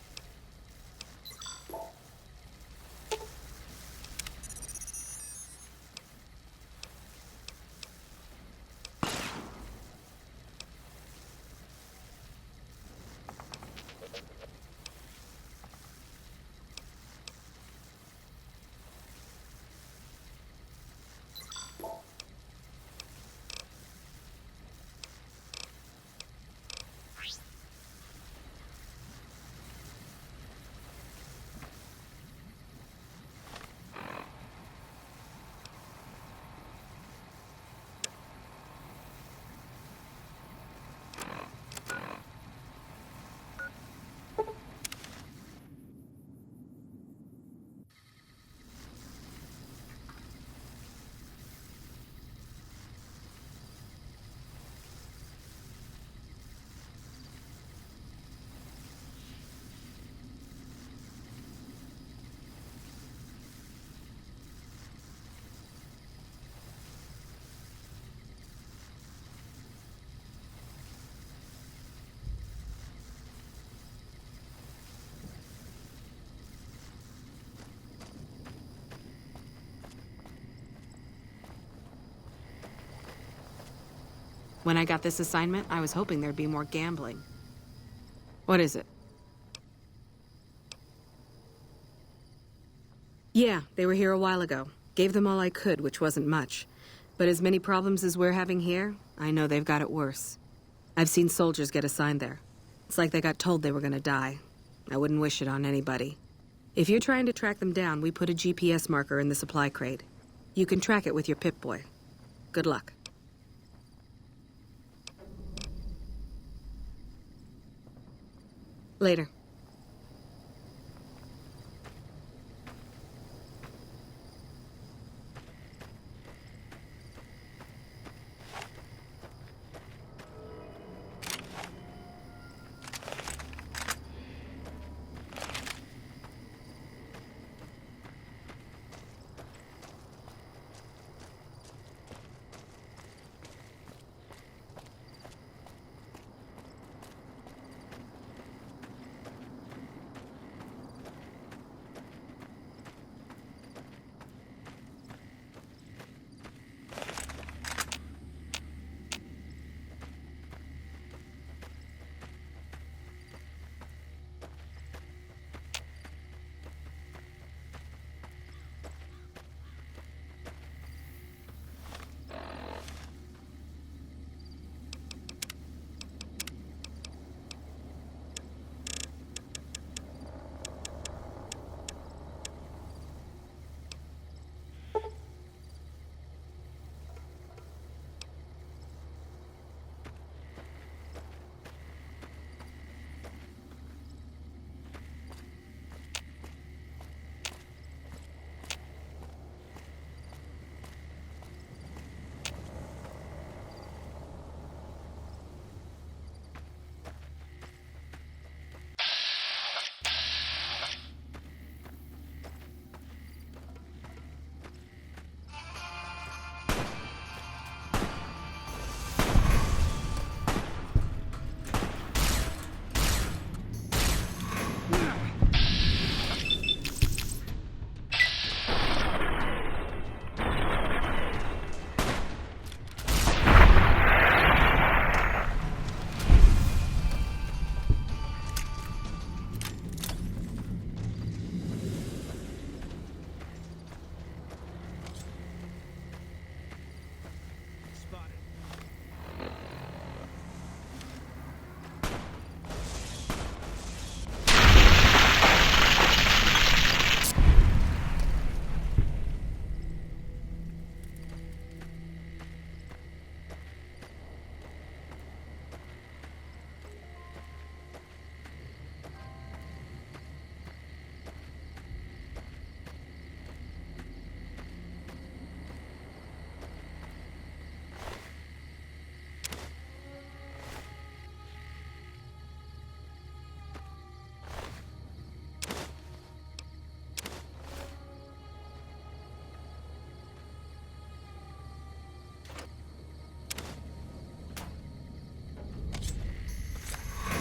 S11: When I got this assignment, I was hoping there'd be more gambling. What is it? Yeah, they were here a while ago. Gave them all I could, which wasn't much. But as many problems as we're having here, I know they've got it worse. I've seen soldiers get assigned there. It's like they got told they were gonna die. I wouldn't wish it on anybody. If you're trying to track them down, we put a GPS marker in the supply crate. You can track it with your Pip-Boy. Good luck. Later.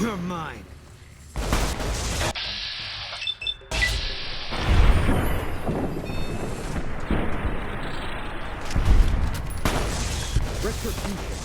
S7: You're mine. Retribution.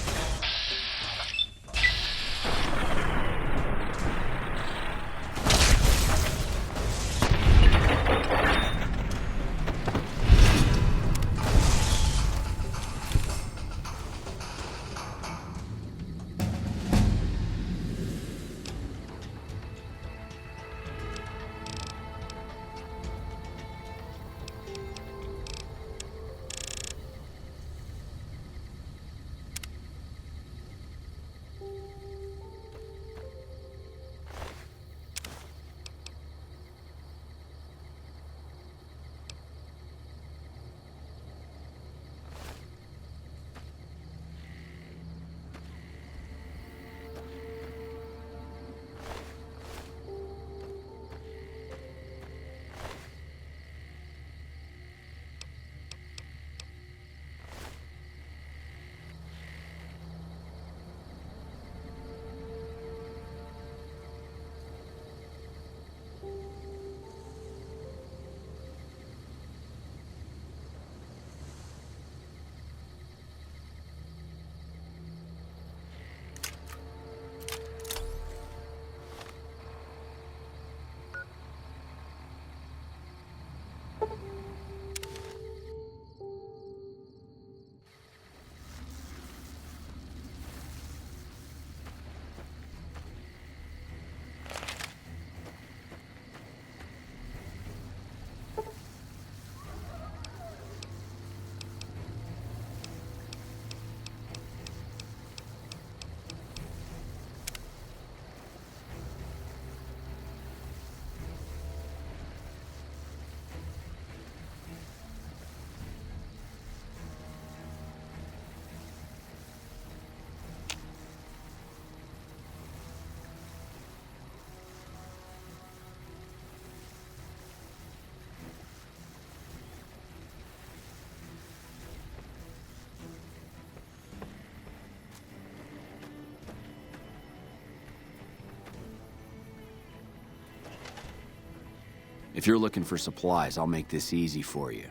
S1: If you're looking for supplies, I'll make this easy for you.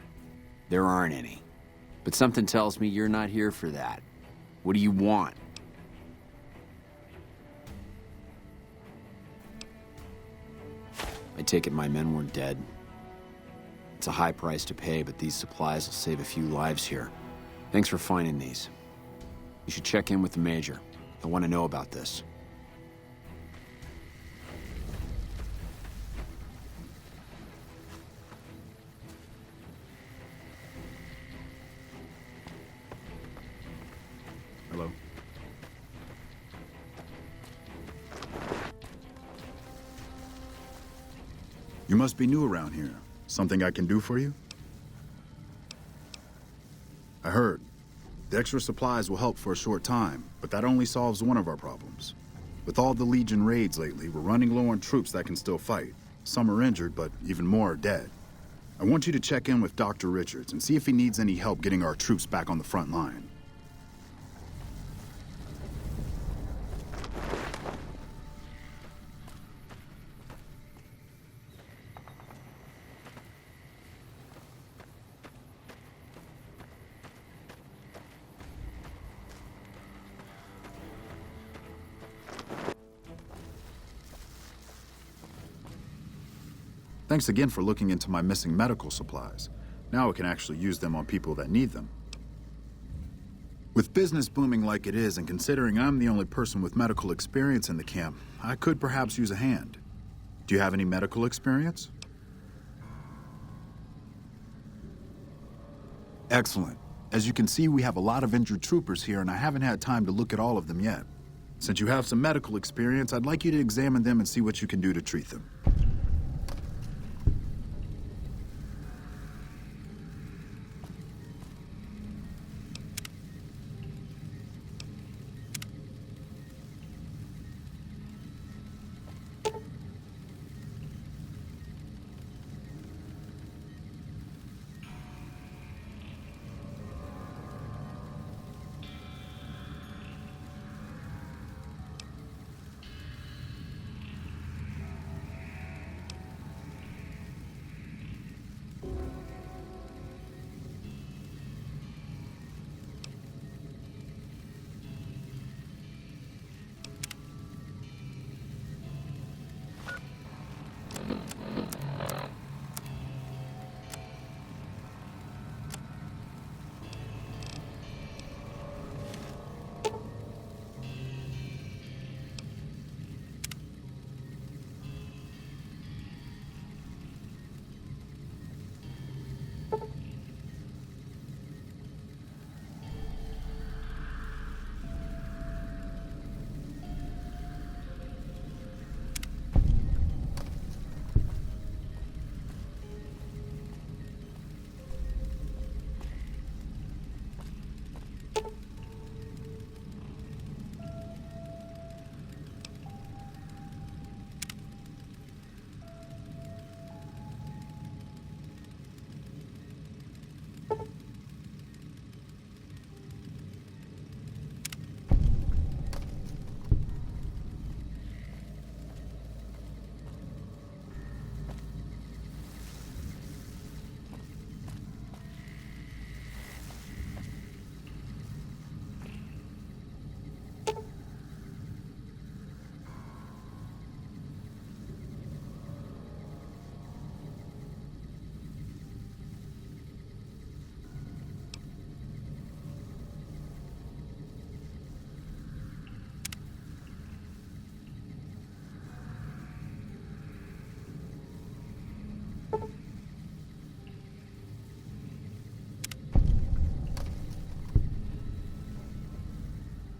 S1: There aren't any. But something tells me you're not here for that. What do you want? I take it my men weren't dead. It's a high price to pay, but these supplies will save a few lives here. Thanks for finding these. You should check in with the Major. I want to know about this.
S2: Hello? You must be new around here. Something I can do for you? I heard. The extra supplies will help for a short time, but that only solves one of our problems. With all the Legion raids lately, we're running low on troops that can still fight. Some are injured, but even more are dead. I want you to check in with Dr. Richards and see if he needs any help getting our troops back on the front line. Thanks again for looking into my missing medical supplies. Now we can actually use them on people that need them. With business booming like it is, and considering I'm the only person with medical experience in the camp, I could perhaps use a hand. Do you have any medical experience? Excellent. As you can see, we have a lot of injured troopers here, and I haven't had time to look at all of them yet. Since you have some medical experience, I'd like you to examine them and see what you can do to treat them.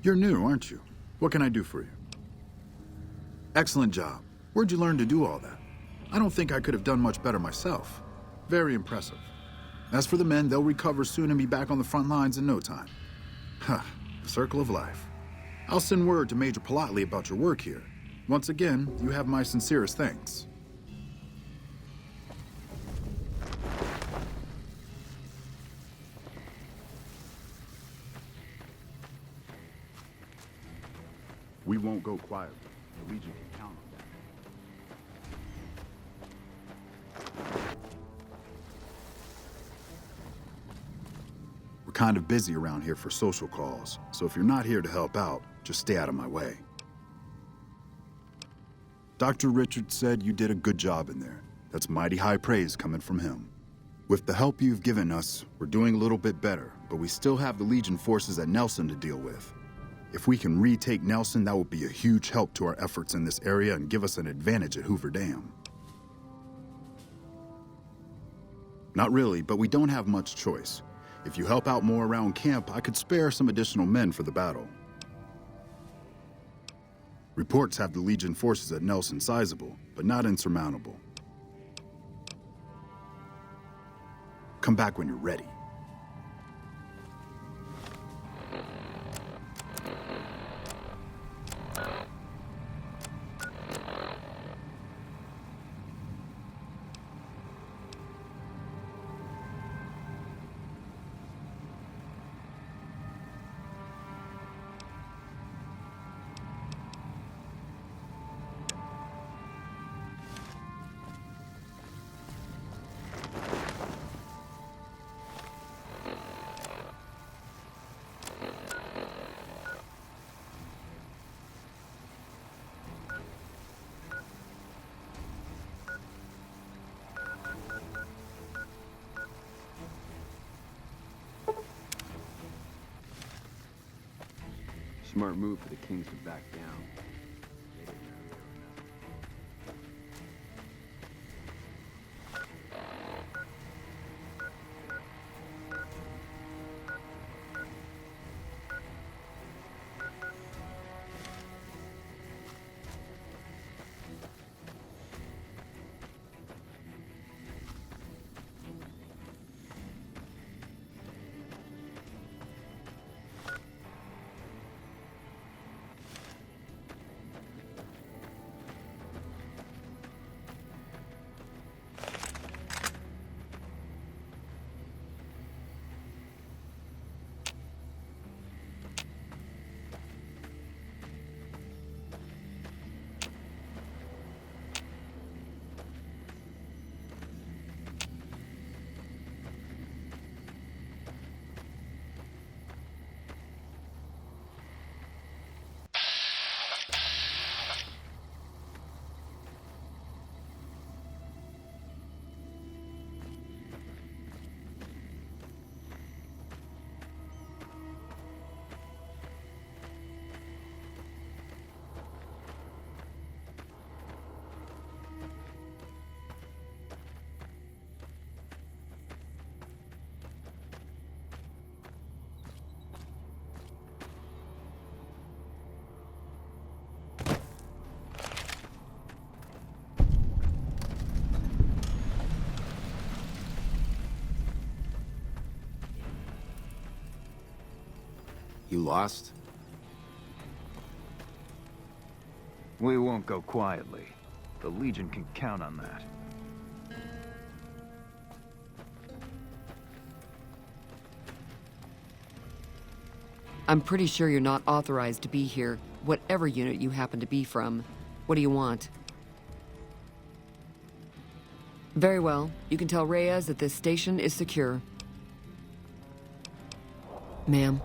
S2: You're new, aren't you? What can I do for you? Excellent job. Where'd you learn to do all that? I don't think I could have done much better myself. Very impressive. As for the men, they'll recover soon and be back on the front lines in no time. Huh, the circle of life. I'll send word to Major Politely about your work here. Once again, you have my sincerest thanks. We won't go quietly. The Legion can count on that. We're kind of busy around here for social calls, so if you're not here to help out, just stay out of my way. Dr. Richards said you did a good job in there. That's mighty high praise coming from him. With the help you've given us, we're doing a little bit better, but we still have the Legion forces at Nelson to deal with. If we can retake Nelson, that will be a huge help to our efforts in this area and give us an advantage at Hoover Dam. Not really, but we don't have much choice. If you help out more around camp, I could spare some additional men for the battle. Reports have the Legion forces at Nelson sizable, but not insurmountable. Come back when you're ready.
S1: Smart move for the Kings to back down. You lost?
S6: We won't go quietly. The Legion can count on that.
S15: I'm pretty sure you're not authorized to be here, whatever unit you happen to be from. What do you want? Very well. You can tell Reyes that this station is secure. Ma'am.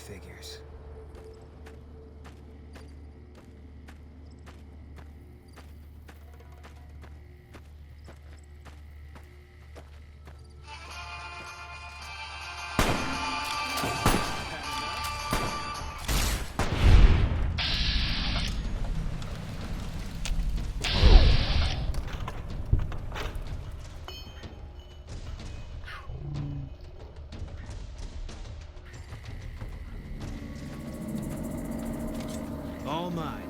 S7: figures. All mine.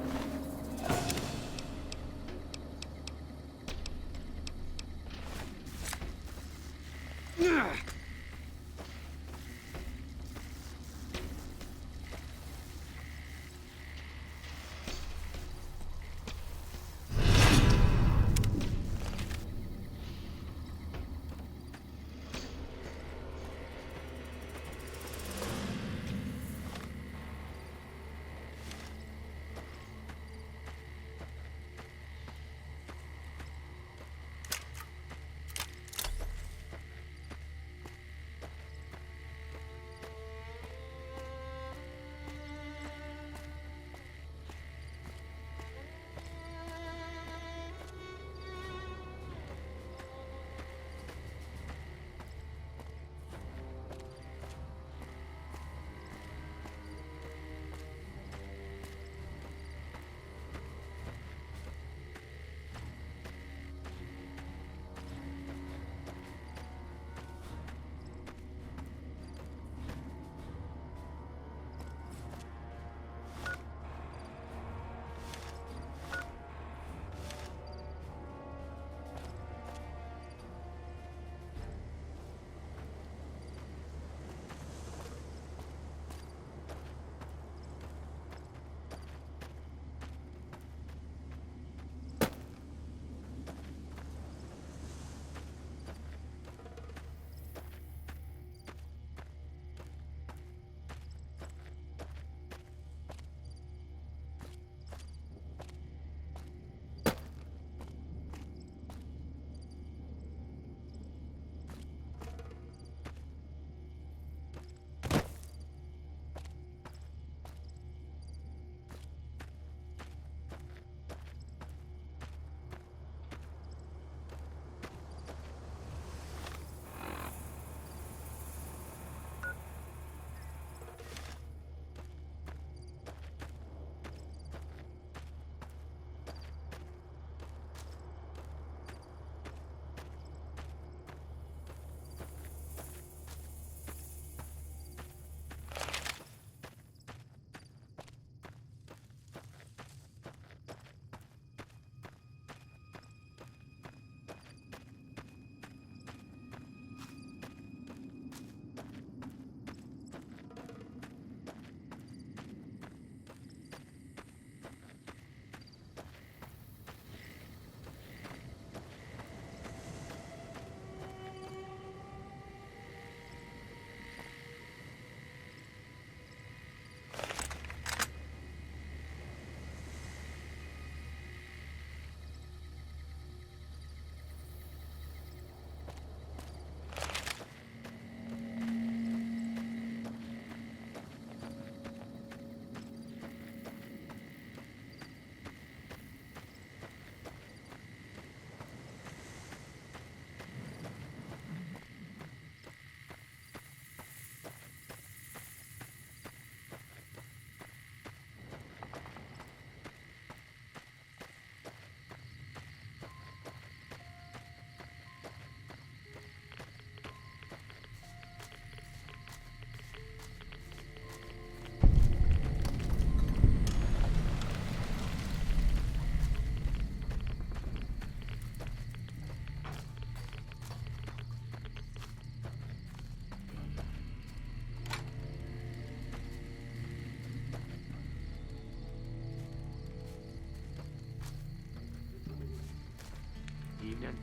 S16: Evening.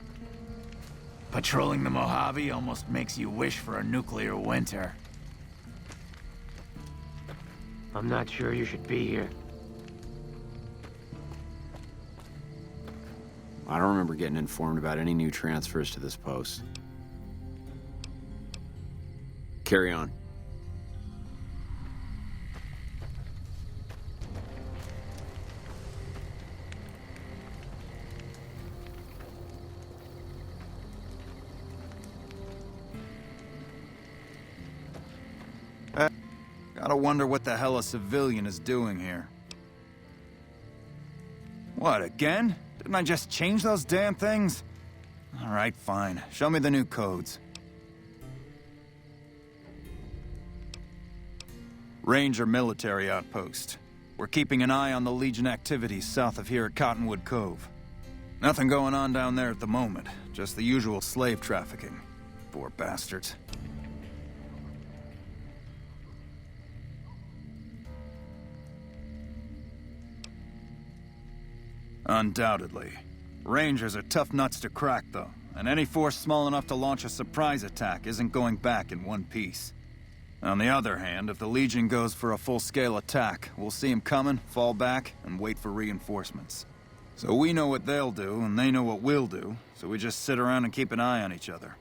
S17: Patrolling the Mojave almost makes you wish for a nuclear winter.
S16: I'm not sure you should be here.
S1: I don't remember getting informed about any new transfers to this post. Carry on.
S6: Gotta wonder what the hell a civilian is doing here. What, again? Didn't I just change those damn things? Alright, fine. Show me the new codes. Ranger military outpost. We're keeping an eye on the Legion activities south of here at Cottonwood Cove. Nothing going on down there at the moment. Just the usual slave trafficking. Poor bastards. Undoubtedly. Rangers are tough nuts to crack, though, and any force small enough to launch a surprise attack isn't going back in one piece. On the other hand, if the Legion goes for a full-scale attack, we'll see them coming, fall back, and wait for reinforcements. So we know what they'll do, and they know what we'll do, so we just sit around and keep an eye on each other.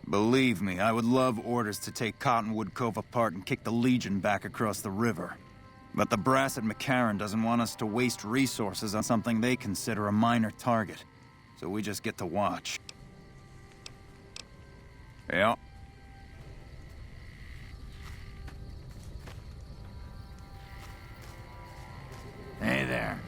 S6: Believe me, I would love orders to take Cottonwood Cove apart and kick the Legion back across the river. But the brass at McCarran doesn't want us to waste resources on something they consider a minor target. So we just get to watch. Yeah.
S17: Hey there.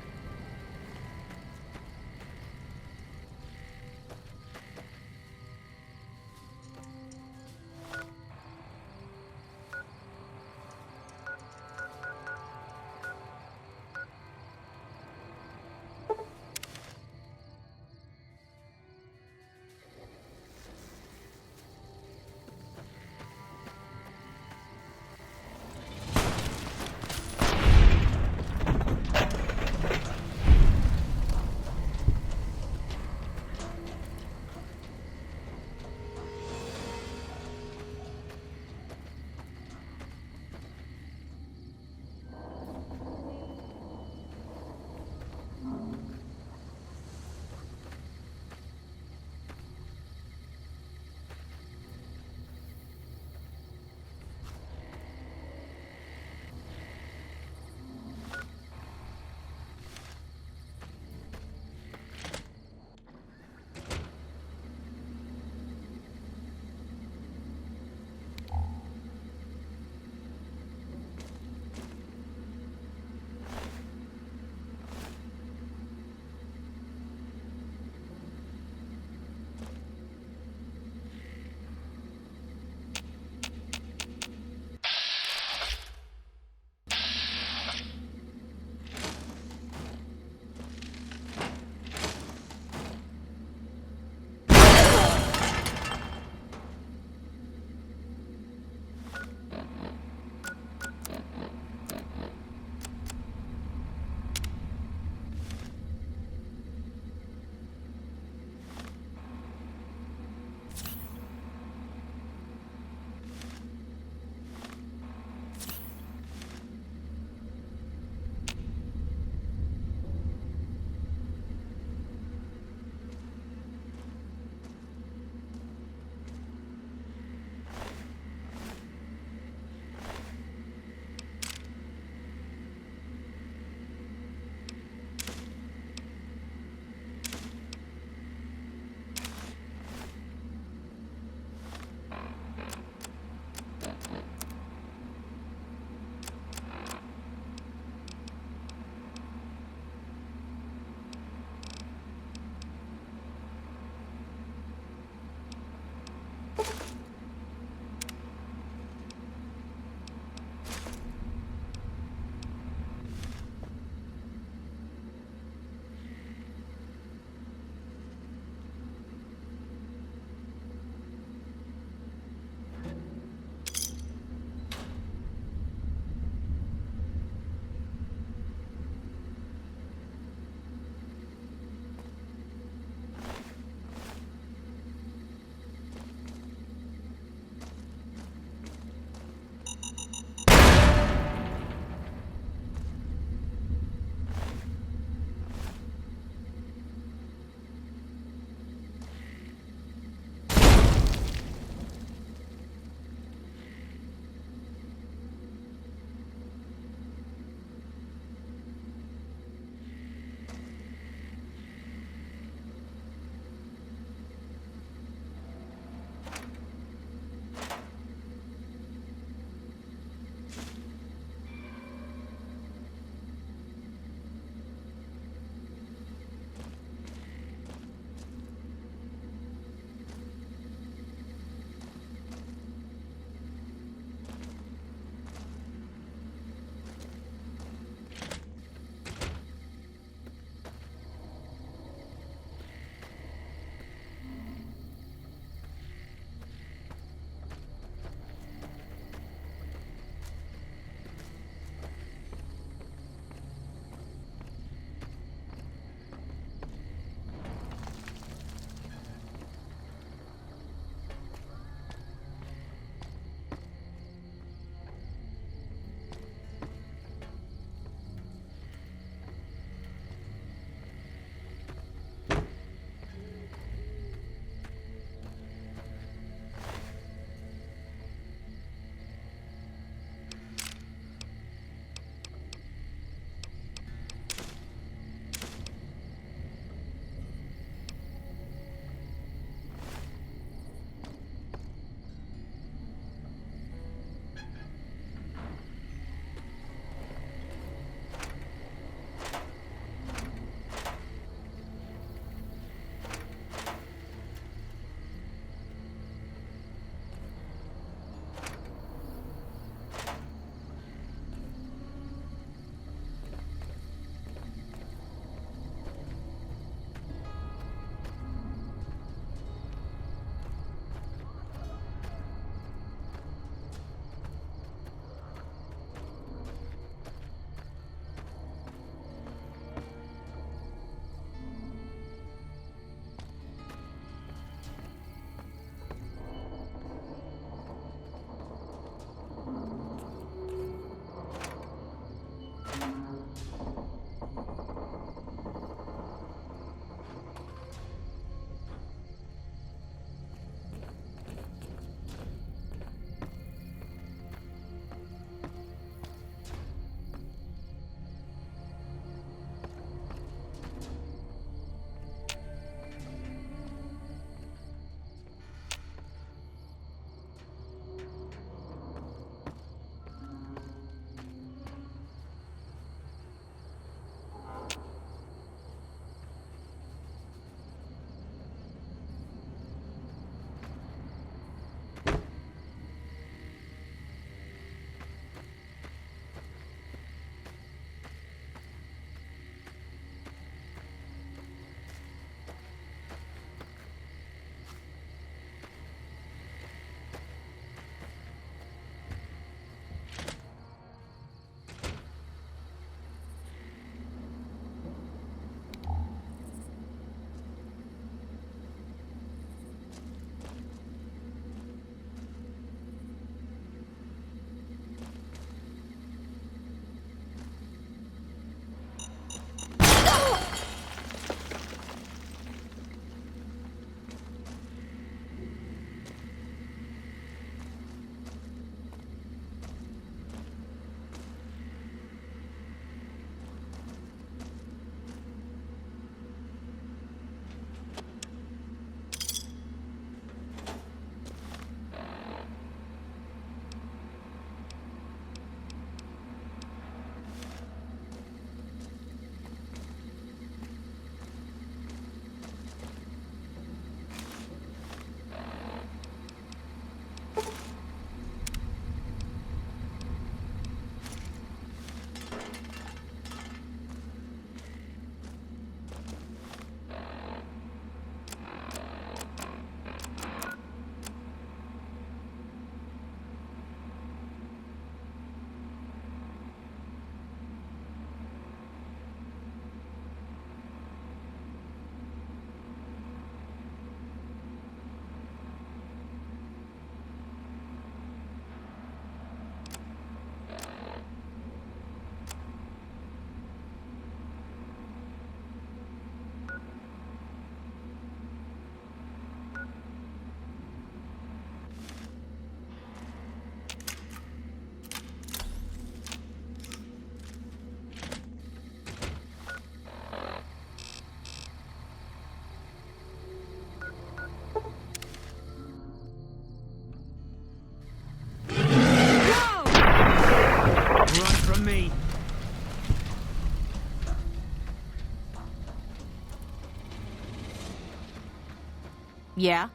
S18: Yeah?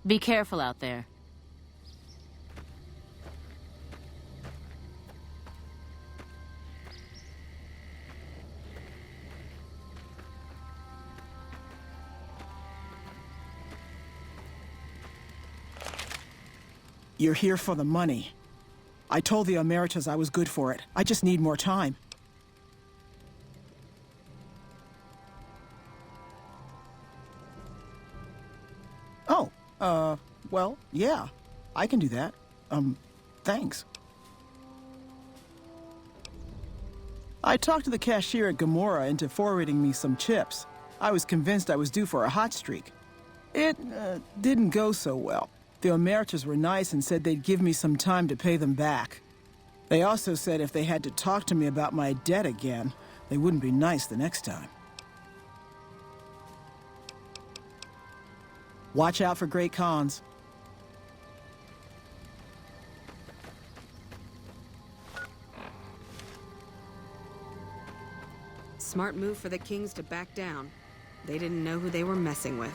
S18: Be careful out there.
S19: You're here for the money. I told the Emeritus I was good for it. I just need more time. Oh, well, yeah. I can do that. Thanks. I talked to the cashier at Gamora into forwarding me some chips. I was convinced I was due for a hot streak. It, didn't go so well. The Emeritus were nice and said they'd give me some time to pay them back. They also said if they had to talk to me about my debt again, they wouldn't be nice the next time. Watch out for Great Khans.
S11: Smart move for the Kings to back down. They didn't know who they were messing with.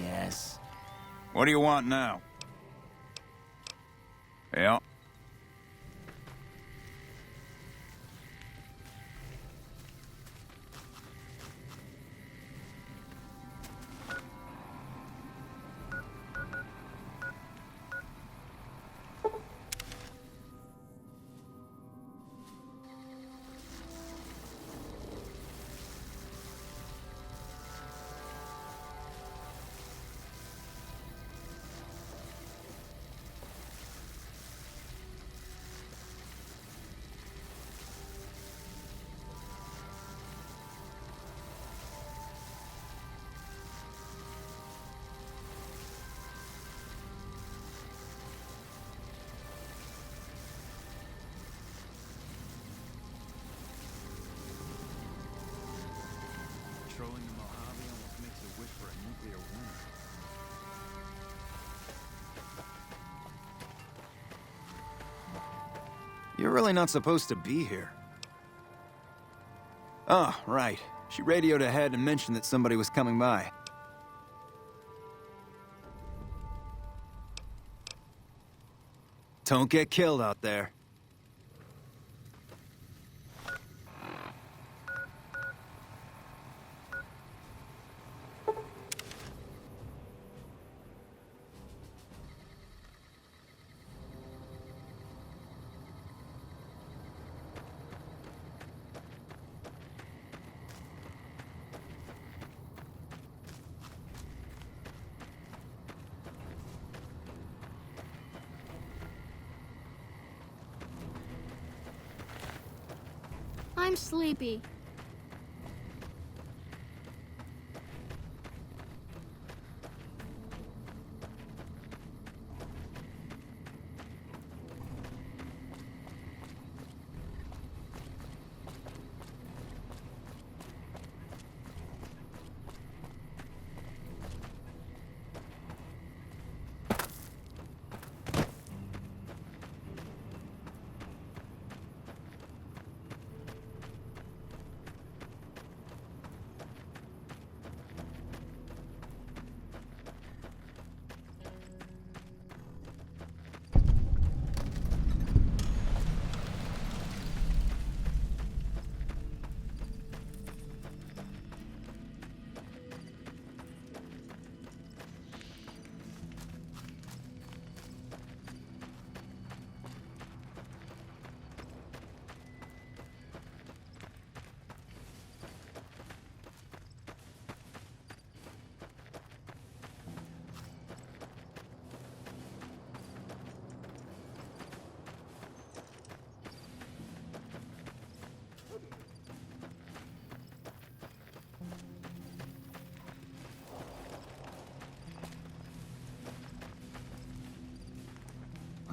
S17: Yes.
S6: What do you want now? Yeah. Patrolling the Mojave almost makes you wish for a nuclear winter. You're really not supposed to be here. Oh, right. She radioed ahead and mentioned that somebody was coming by. Don't get killed out there.
S4: I'm sleepy.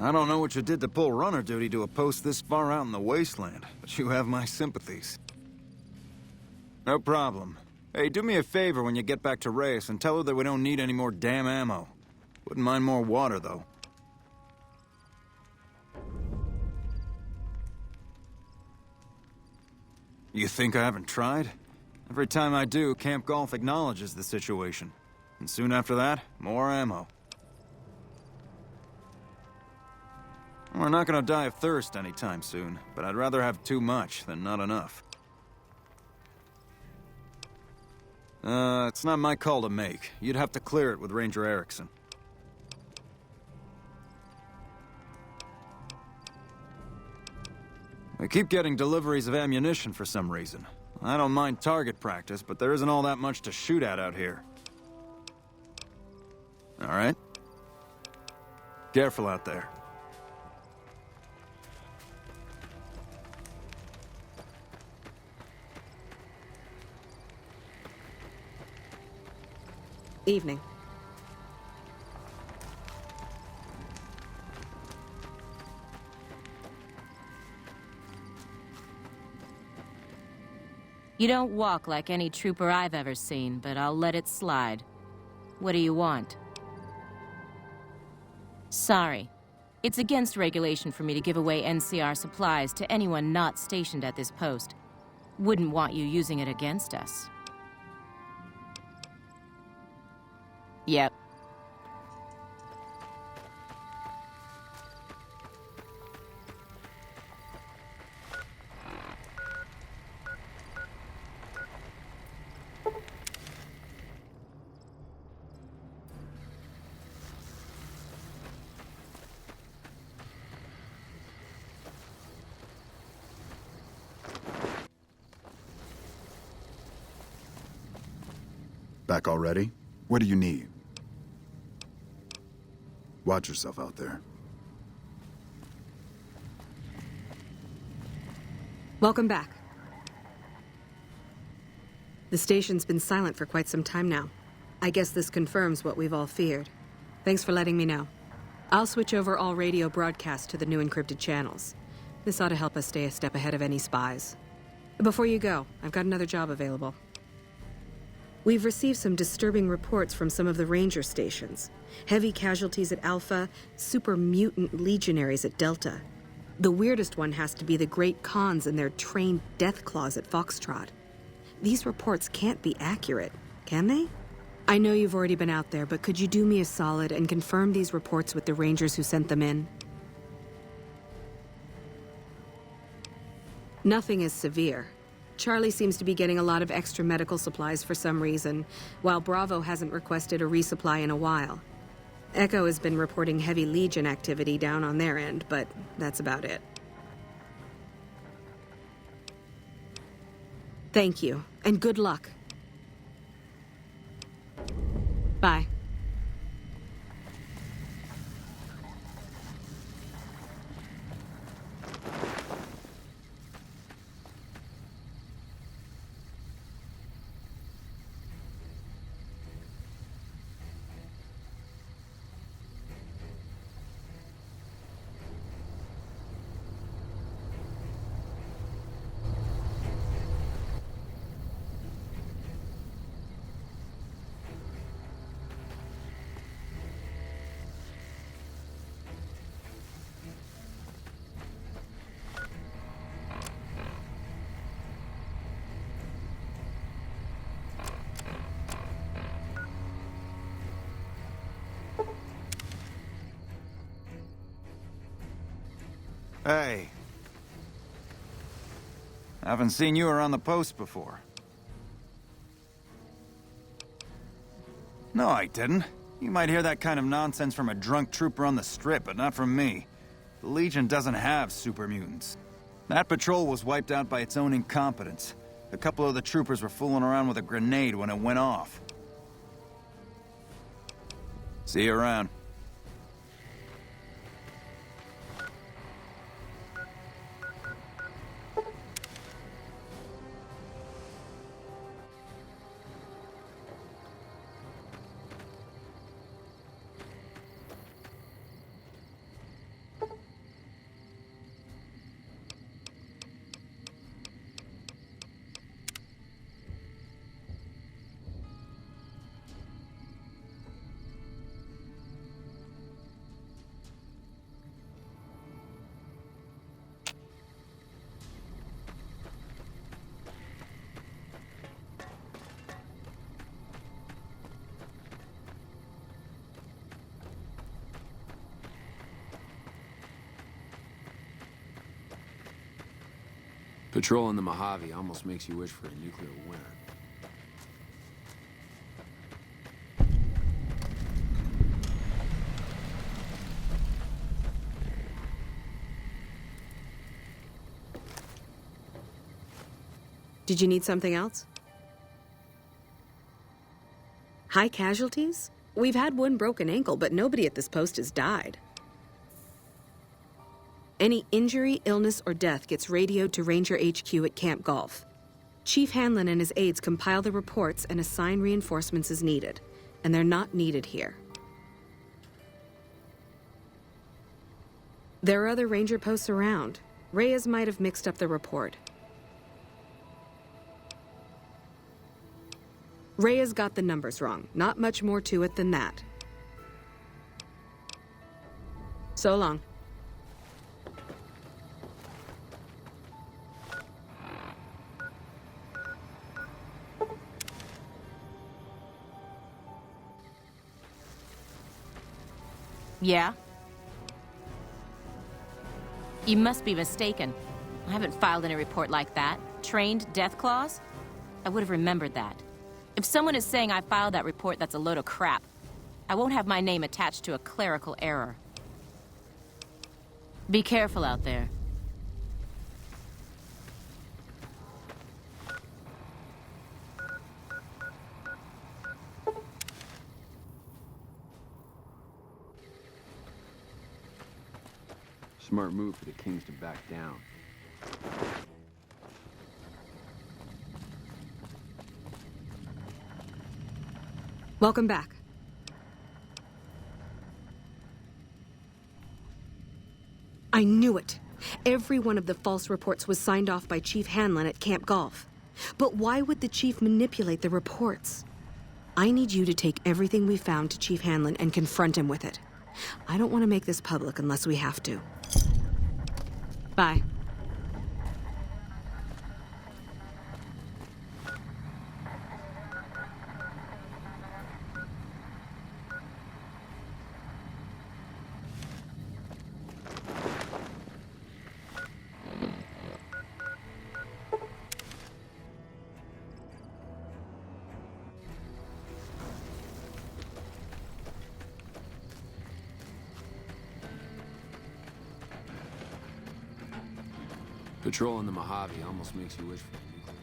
S6: I don't know what you did to pull runner duty to a post this far out in the wasteland, but you have my sympathies. No problem. Hey, do me a favor when you get back to Reyes and tell her that we don't need any more damn ammo. Wouldn't mind more water, though. You think I haven't tried? Every time I do, Camp Golf acknowledges the situation. And soon after that, more ammo. We're not gonna die of thirst anytime soon, but I'd rather have too much than not enough. It's not my call to make. You'd have to clear it with Ranger Erickson. I keep getting deliveries of ammunition for some reason. I don't mind target practice, but there isn't all that much to shoot at out here. All right? Careful out there.
S11: Evening.
S18: You don't walk like any trooper I've ever seen, but I'll let it slide. What do you want? Sorry. It's against regulation for me to give away NCR supplies to anyone not stationed at this post. Wouldn't want you using it against us. Yep.
S2: Back already? What do you need? Watch yourself out there.
S11: Welcome back. The station's been silent for quite some time now. I guess this confirms what we've all feared. Thanks for letting me know. I'll switch over all radio broadcasts to the new encrypted channels. This ought to help us stay a step ahead of any spies. Before you go, I've got another job available. We've received some disturbing reports from some of the ranger stations. Heavy casualties at Alpha, super mutant legionaries at Delta. The weirdest one has to be the Great Khans and their trained death claws at Foxtrot. These reports can't be accurate, can they? I know you've already been out there, but could you do me a solid and confirm these reports with the rangers who sent them in? Nothing is severe. Charlie seems to be getting a lot of extra medical supplies for some reason, while Bravo hasn't requested a resupply in a while. Echo has been reporting heavy Legion activity down on their end, but that's about it. Thank you, and good luck. Bye.
S6: Hey. Haven't seen you around the post before. No, I didn't. You might hear that kind of nonsense from a drunk trooper on the strip, but not from me. The Legion doesn't have super mutants. That patrol was wiped out by its own incompetence. A couple of the troopers were fooling around with a grenade when it went off. See you around.
S1: Patrolling the Mojave almost makes you wish for a nuclear winter.
S11: Did you need something else? High casualties? We've had one broken ankle, but nobody at this post has died. Any injury, illness, or death gets radioed to Ranger HQ at Camp Golf. Chief Hanlon and his aides compile the reports and assign reinforcements as needed, and they're not needed here. There are other Ranger posts around. Reyes might have mixed up the report. Reyes got the numbers wrong. Not much more to it than that. So long.
S18: Yeah? You must be mistaken. I haven't filed any report like that. Trained death clause? I would have remembered that. If someone is saying I filed that report, that's a load of crap. I won't have my name attached to a clerical error. Be careful out there.
S1: Smart move for the Kings to back down.
S11: Welcome back. I knew it. Every one of the false reports was signed off by Chief Hanlon at Camp Golf. But why would the Chief manipulate the reports? I need you to take everything we found to Chief Hanlon and confront him with it. I don't want to make this public unless we have to. Bye.
S1: Patrolling the Mojave almost makes you wish for a nuclear.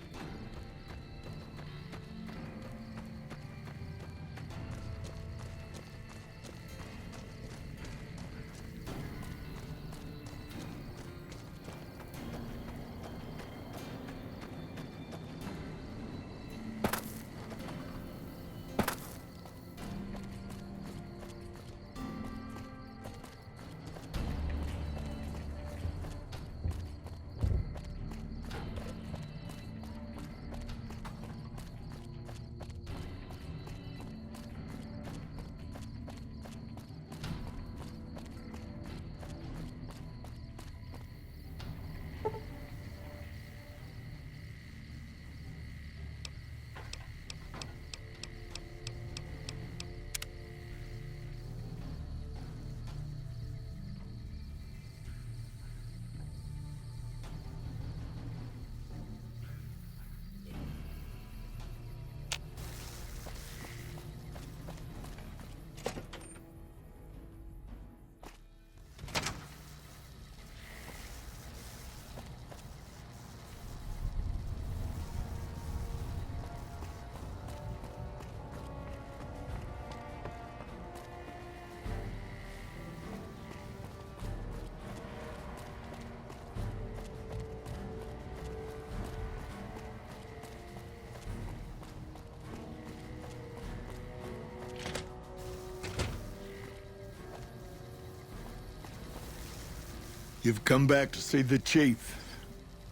S20: You've come back to see the chief.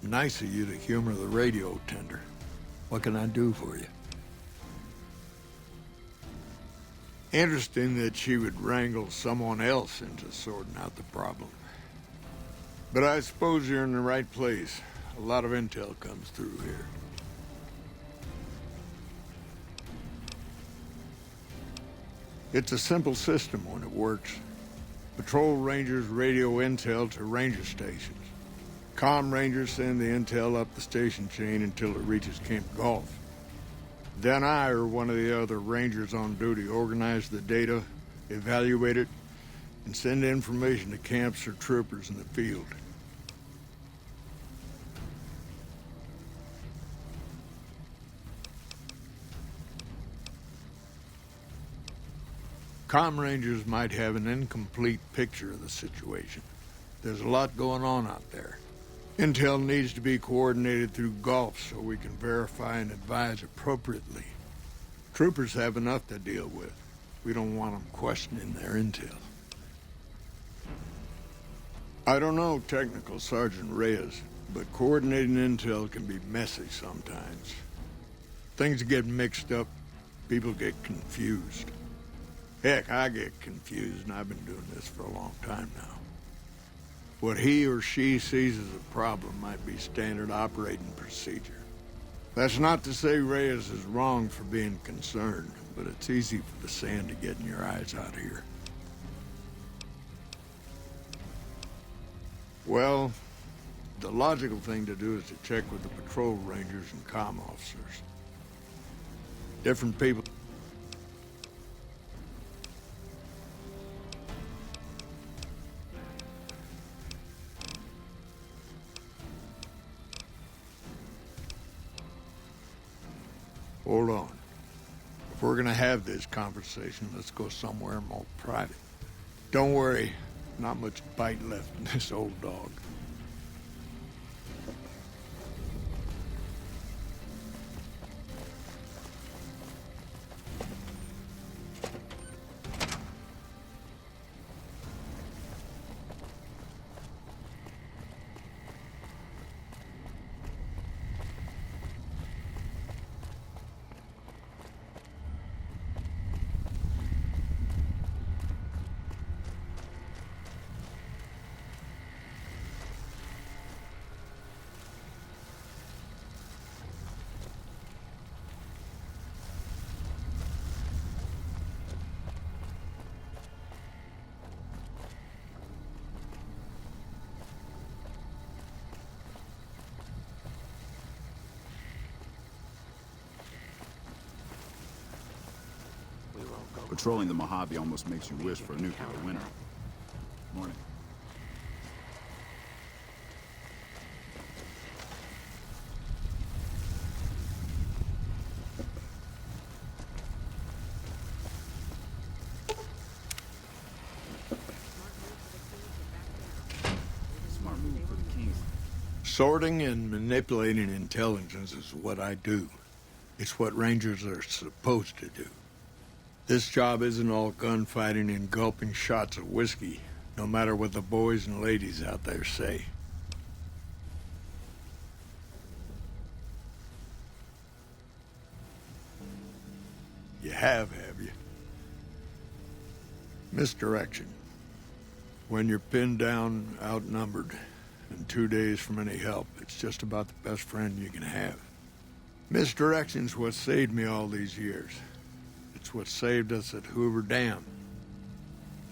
S20: Nice of you to humor the radio tender. What can I do for you? Interesting that she would wrangle someone else into sorting out the problem. But I suppose you're in the right place. A lot of intel comes through here. It's a simple system when it works. Patrol Rangers radio intel to ranger stations. Comm Rangers send the intel up the station chain until it reaches Camp Golf. Then I or one of the other Rangers on duty organize the data, evaluate it, and send information to camps or troopers in the field. Comm Rangers might have an incomplete picture of the situation. There's a lot going on out there. Intel needs to be coordinated through Gulf so we can verify and advise appropriately. Troopers have enough to deal with. We don't want them questioning their intel. I don't know Technical Sergeant Reyes, but coordinating intel can be messy sometimes. Things get mixed up, people get confused. Heck, I get confused, and I've been doing this for a long time now. What he or she sees as a problem might be standard operating procedure. That's not to say Reyes is wrong for being concerned, but it's easy for the sand to get in your eyes out here. Well, the logical thing to do is to check with the patrol rangers and comm officers. Different people... Hold on. If we're gonna have this conversation, let's go somewhere more private. Don't worry, not much bite left in this old dog.
S2: Patrolling the Mojave almost makes you wish for a nuclear winter. Morning. Smart move for the Kings.
S20: Sorting and manipulating intelligence is what I do. It's what Rangers are supposed to do. This job isn't all gunfighting and gulping shots of whiskey, no matter what the boys and ladies out there say. You have you? Misdirection. When you're pinned down, outnumbered, and 2 days from any help, it's just about the best friend you can have. Misdirection's what saved me all these years. It's what saved us at Hoover Dam.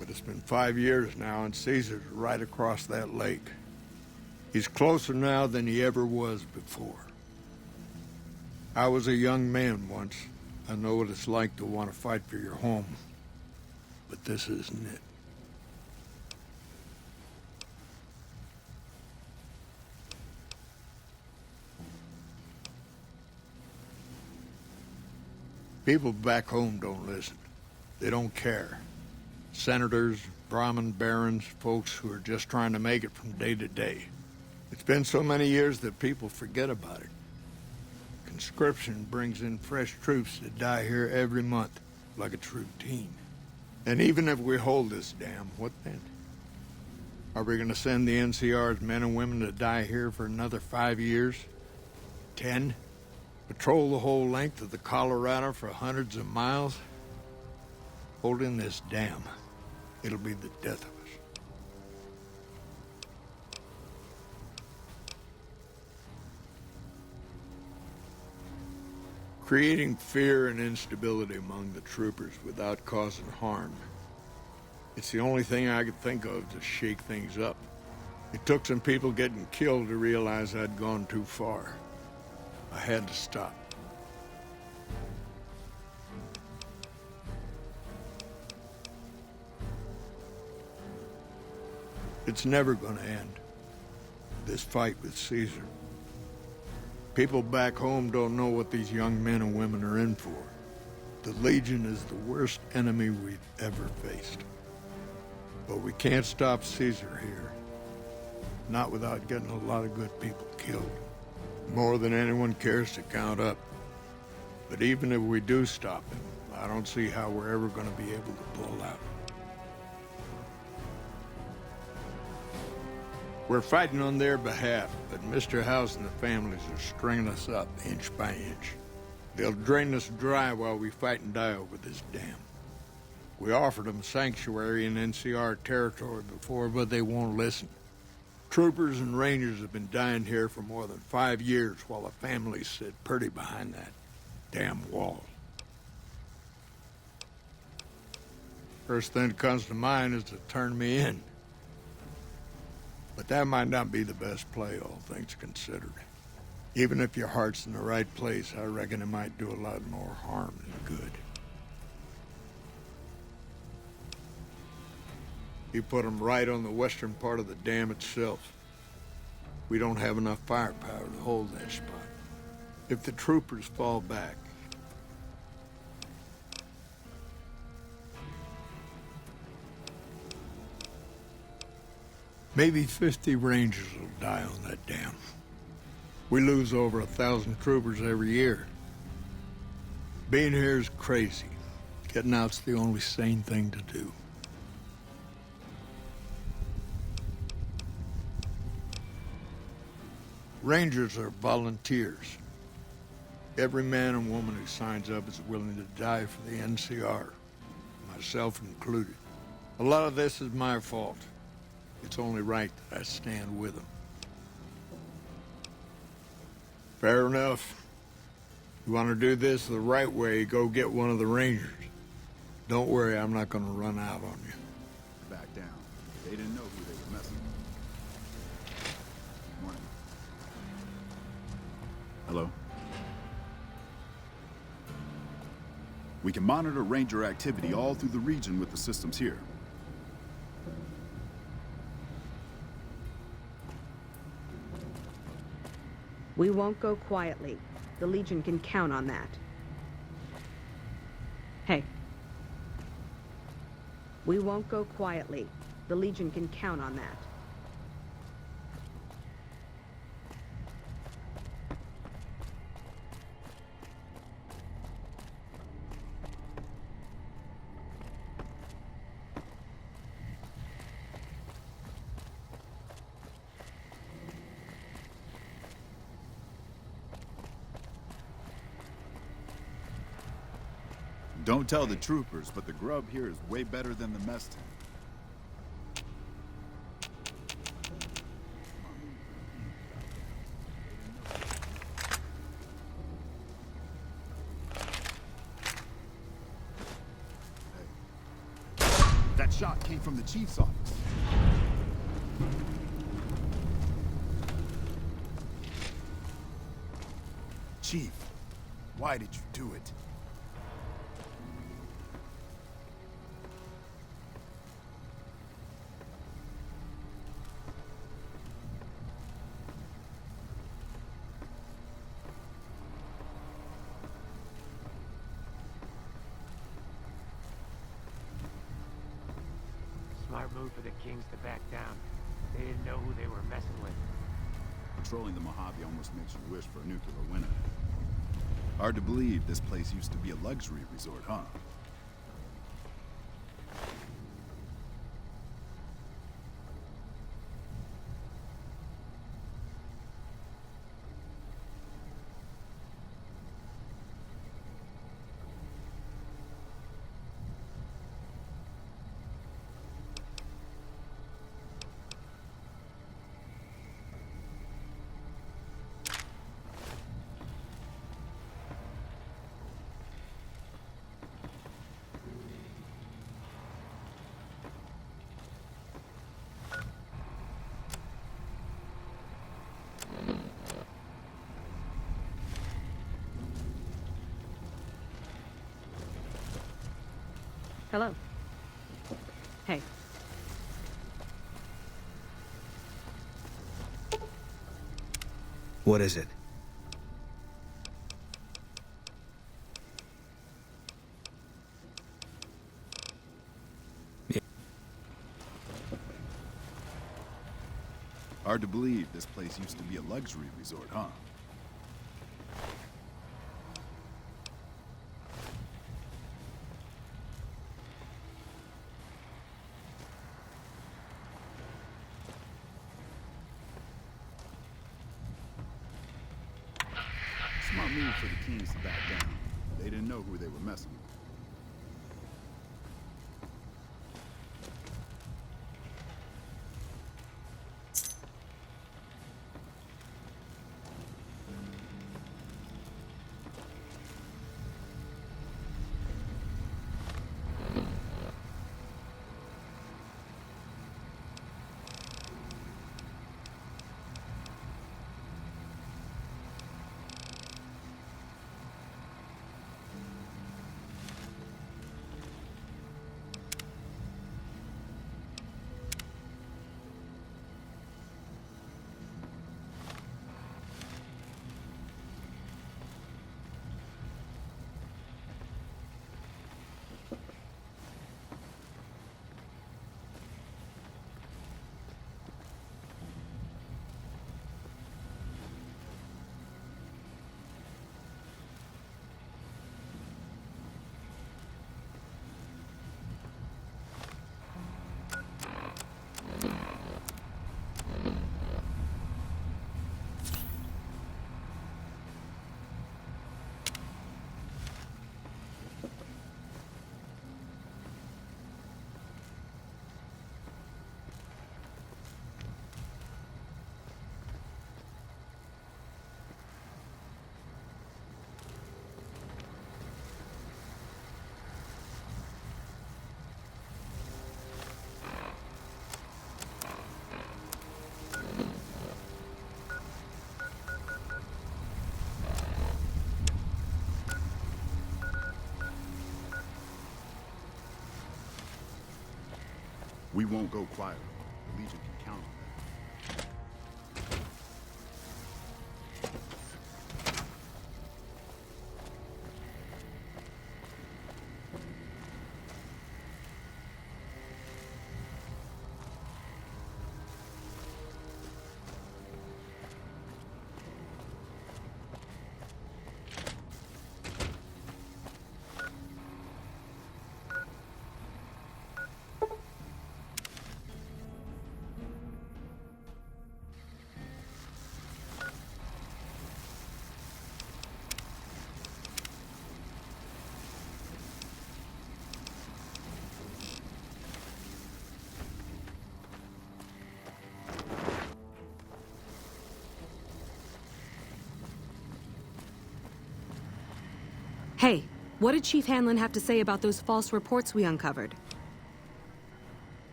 S20: But it's been 5 years now, and Caesar's right across that lake. He's closer now than he ever was before. I was a young man once. I know what it's like to want to fight for your home. But this isn't it. People back home don't listen. They don't care. Senators, Brahmin barons, folks who are just trying to make it from day to day. It's been so many years that people forget about it. Conscription brings in fresh troops that die here every month, like it's routine. And even if we hold this dam, what then? Are we gonna send the NCR's men and women to die here for another 5 years? 10? Patrol the whole length of the Colorado for hundreds of miles? Holding this dam, it'll be the death of us. Creating fear and instability among the troopers without causing harm. It's the only thing I could think of to shake things up. It took some people getting killed to realize I'd gone too far. I had to stop. It's never gonna end, this fight with Caesar. People back home don't know what these young men and women are in for. The Legion is the worst enemy we've ever faced. But we can't stop Caesar here. Not without getting a lot of good people killed. More than anyone cares to count up. But even if we do stop him, I don't see how we're ever gonna be able to pull out. We're fighting on their behalf, but Mr. House and the families are stringing us up inch by inch. They'll drain us dry while we fight and die over this dam. We offered them sanctuary in NCR territory before, but they won't listen. Troopers and rangers have been dying here for more than 5 years while the families sit pretty behind that damn wall. First thing that comes to mind is to turn me in. But that might not be the best play, all things considered. Even if your heart's in the right place, I reckon it might do a lot more harm than good. You put them right on the western part of the dam itself. We don't have enough firepower to hold that spot. If the troopers fall back, maybe 50 Rangers will die on that dam. We lose over 1,000 troopers every year. Being here is crazy. Getting out's the only sane thing to do. Rangers are volunteers. Every man and woman who signs up is willing to die for the NCR, myself included. A lot of this is my fault. It's only right that I stand with them. Fair enough. You want to do this the right way, go get one of the Rangers. Don't worry, I'm not going to run out on you.
S2: Back down. They didn't know who they were messing with. Morning. Hello? We can monitor Ranger activity all through the region with the systems here.
S11: We won't go quietly. The Legion can count on that. Hey. We won't go quietly. The Legion can count on that.
S2: Don't tell the troopers, but the grub here is way better than the mess tent. That shot came from the chief's office. Chief, why did you do it?
S16: Smart move for the Kings to back down. They didn't know who they were messing with.
S2: Patrolling the Mojave almost makes you wish for a nuclear winter. Hard to believe this place used to be a luxury resort, huh?
S11: Hello. Hey.
S7: What is it?
S2: Hard to believe this place used to be a luxury resort, huh? Smart move for the Kings to back down. They didn't know who they were messing with. We won't go quietly. The Legion can count on that.
S11: Hey, what did Chief Hanlon have to say about those false reports we uncovered?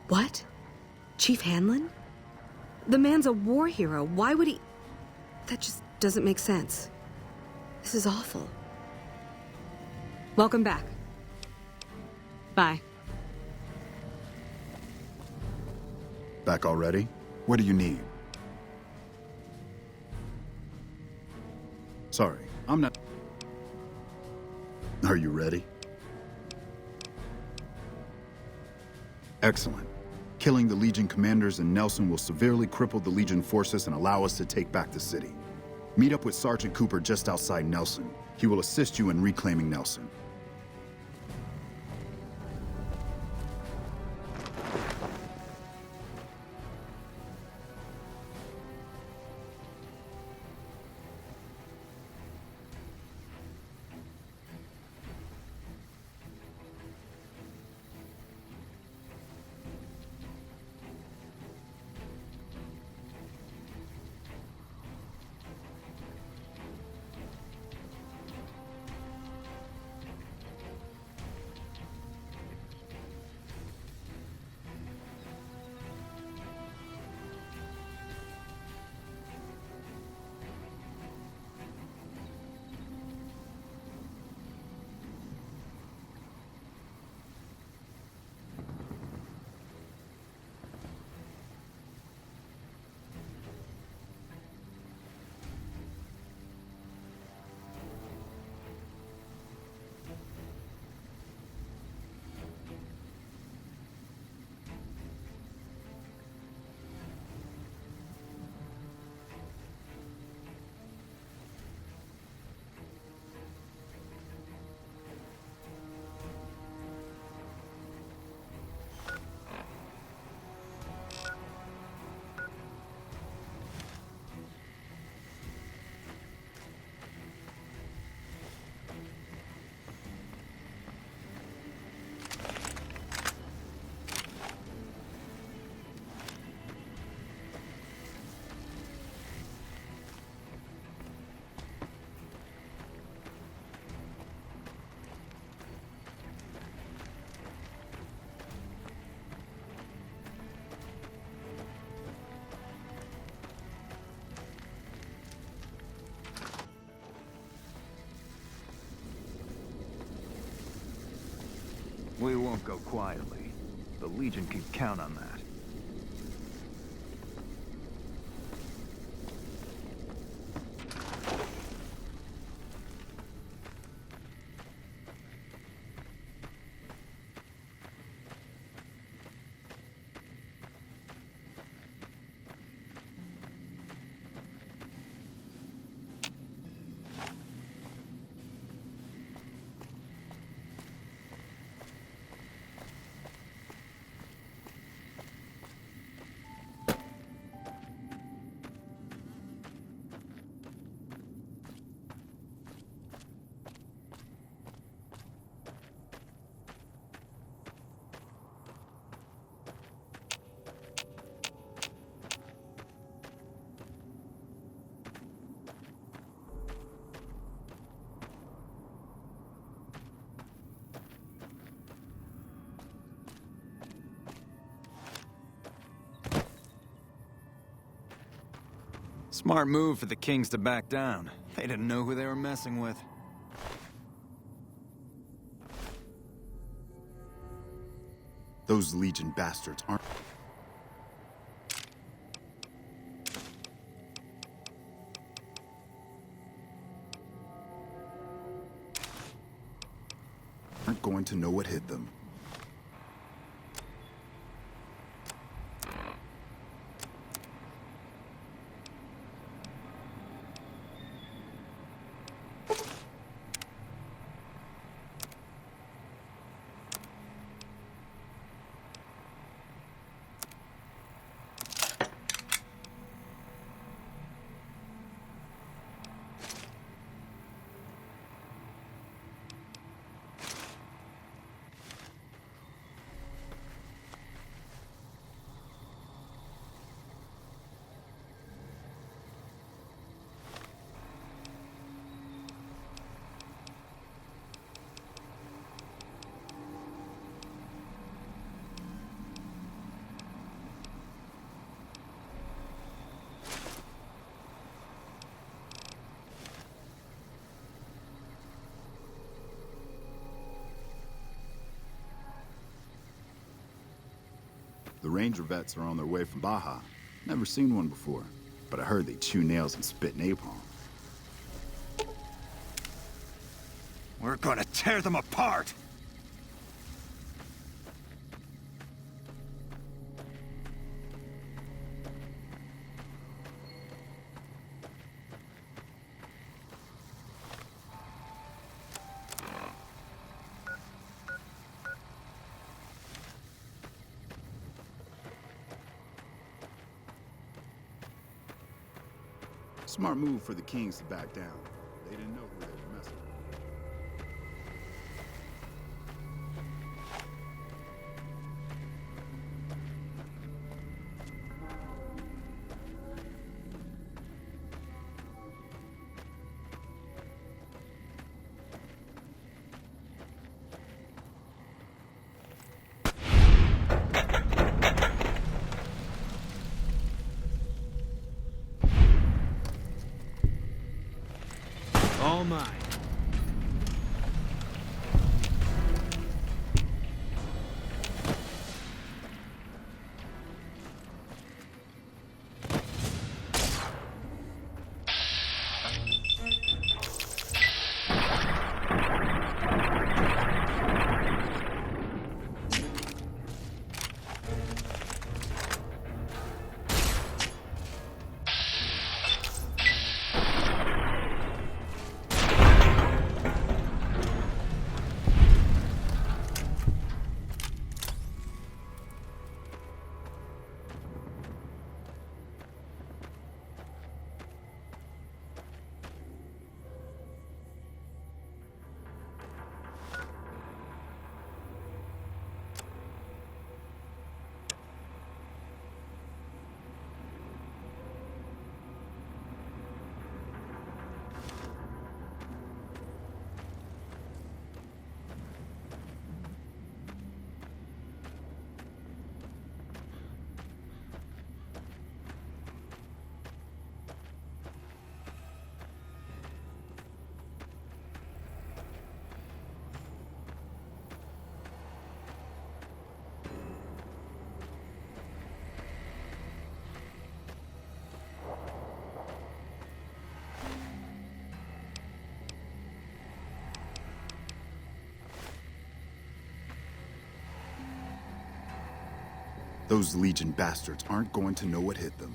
S11: What? Chief Hanlon? The man's a war hero. Why would he... That just doesn't make sense. This is awful. Welcome back. Bye.
S2: Back already? What do you need? Sorry, I'm not... Are you ready? Excellent. Killing the Legion commanders in Nelson will severely cripple the Legion forces and allow us to take back the city. Meet up with Sergeant Cooper just outside Nelson. He will assist you in reclaiming Nelson.
S6: We won't go quietly. The Legion can count on that. Smart move for the Kings to back down. They didn't know who they were messing with.
S2: Those Legion bastards aren't going to know what hit them. The Ranger vets are on their way from Baja. Never seen one before, but I heard they chew nails and spit napalm.
S6: We're gonna tear them apart!
S2: Smart move for the Kings to back down. They didn't know who they were messing with.
S7: All mine.
S2: Those Legion bastards aren't going to know what hit them.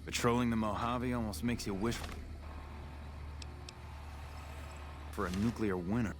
S6: Patrolling the Mojave almost makes you wish for a nuclear winter.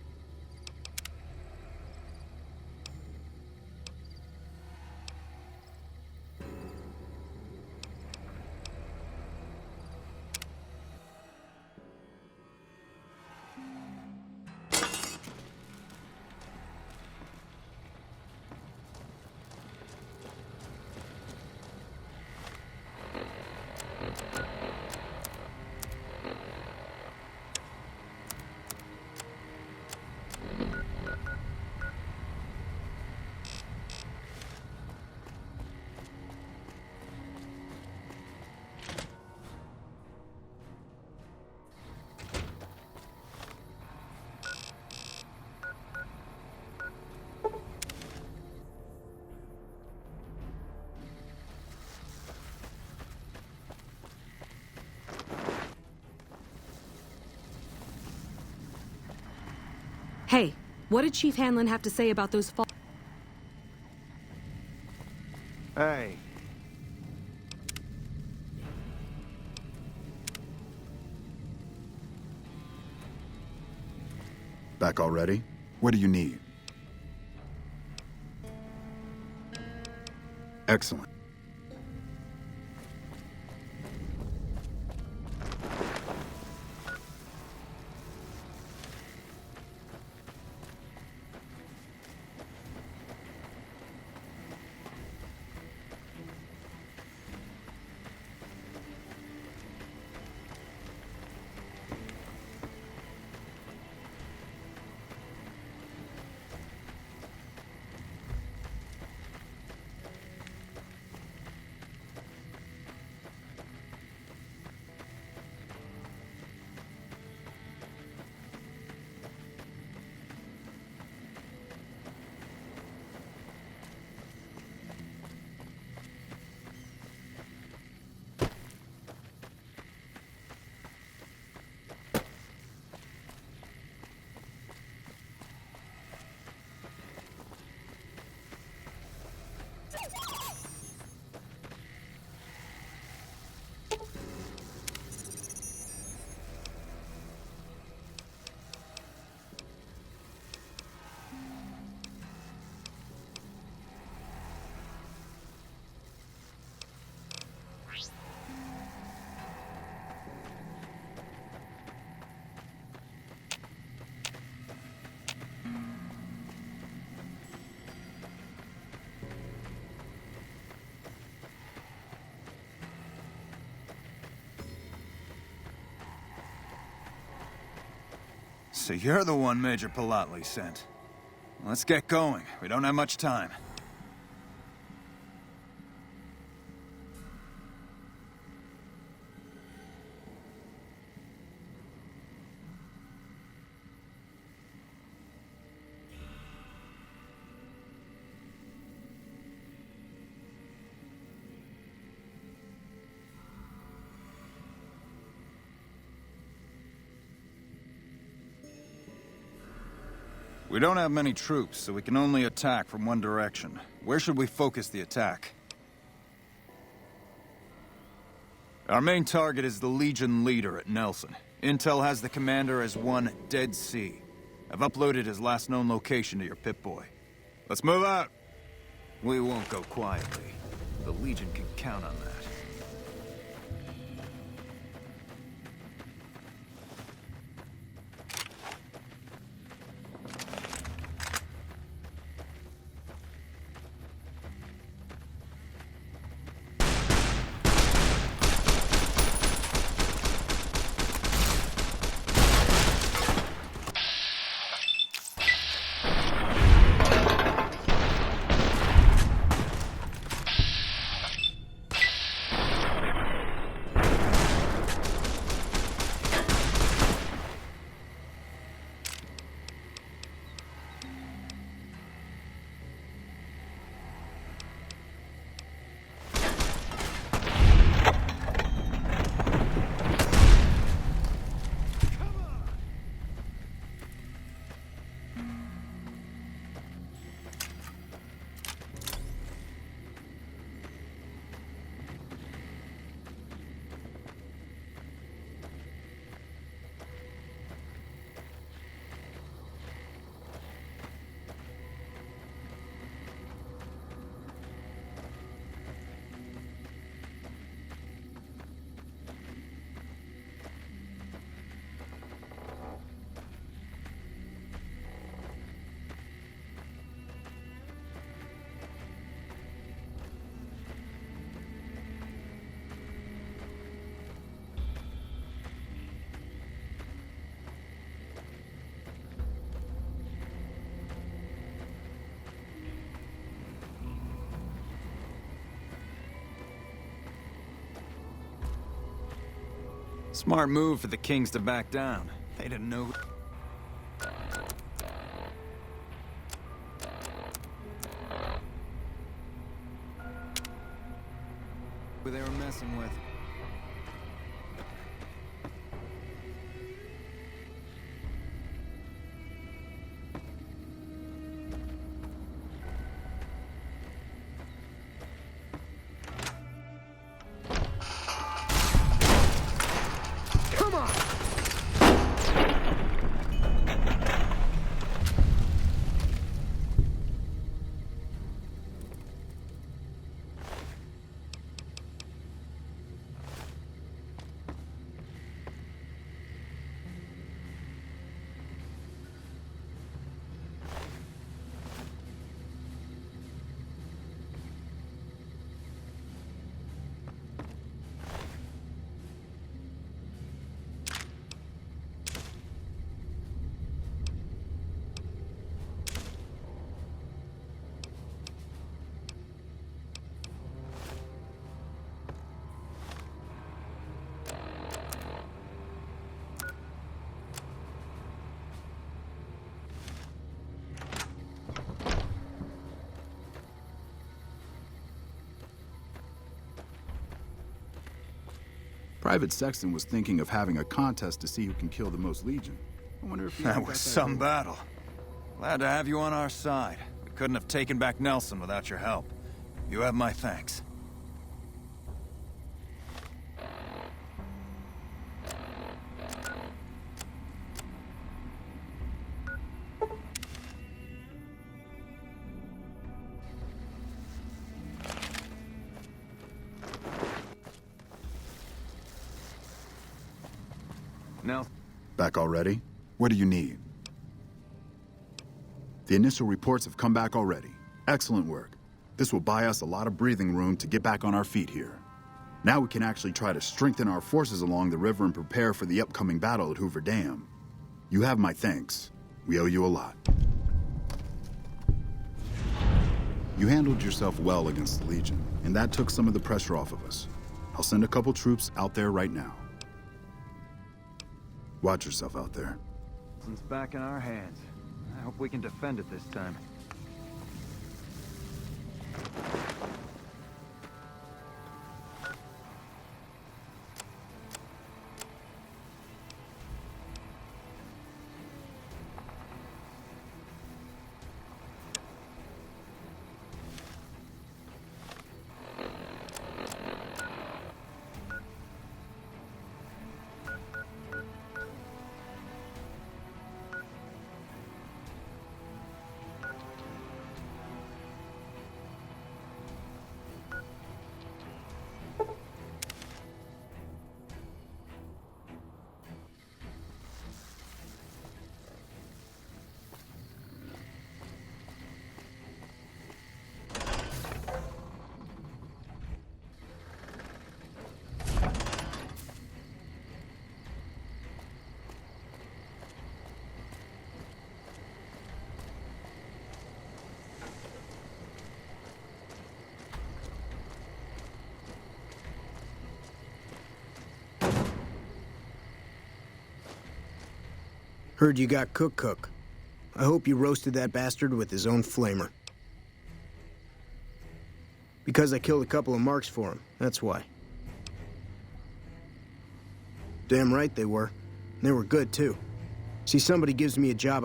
S11: Hey, what did Chief Hanlon have to say about those fall?
S6: Hey.
S2: Back already? What do you need? Excellent.
S6: So you're the one Major Palatli sent. Let's get going. We don't have much time. We don't have many troops, so we can only attack from one direction. Where should we focus the attack? Our main target is the Legion leader at Nelson. Intel has the commander as one Dead Sea. I've uploaded his last known location to your Pip-Boy. Let's move out! We won't go quietly. The Legion can count on that. Smart move for the Kings to back down. They didn't know... who they were messing with.
S2: Private Sexton was thinking of having a contest to see who can kill the most Legion. I wonder if
S6: that was some battle. Glad to have you on our side. We couldn't have taken back Nelson without your help. You have my thanks. Now,
S2: back already? What do you need? The initial reports have come back already. Excellent work. This will buy us a lot of breathing room to get back on our feet here. Now we can actually try to strengthen our forces along the river and prepare for the upcoming battle at Hoover Dam. You have my thanks. We owe you a lot. You handled yourself well against the Legion, and that took some of the pressure off of us. I'll send a couple troops out there right now. Watch yourself out there.
S6: It's back in our hands. I hope we can defend it this time.
S7: Heard you got cook. I hope you roasted that bastard with his own flamer. Because I killed a couple of marks for him, that's why. Damn right they were. They were good, too. See, somebody gives me a job,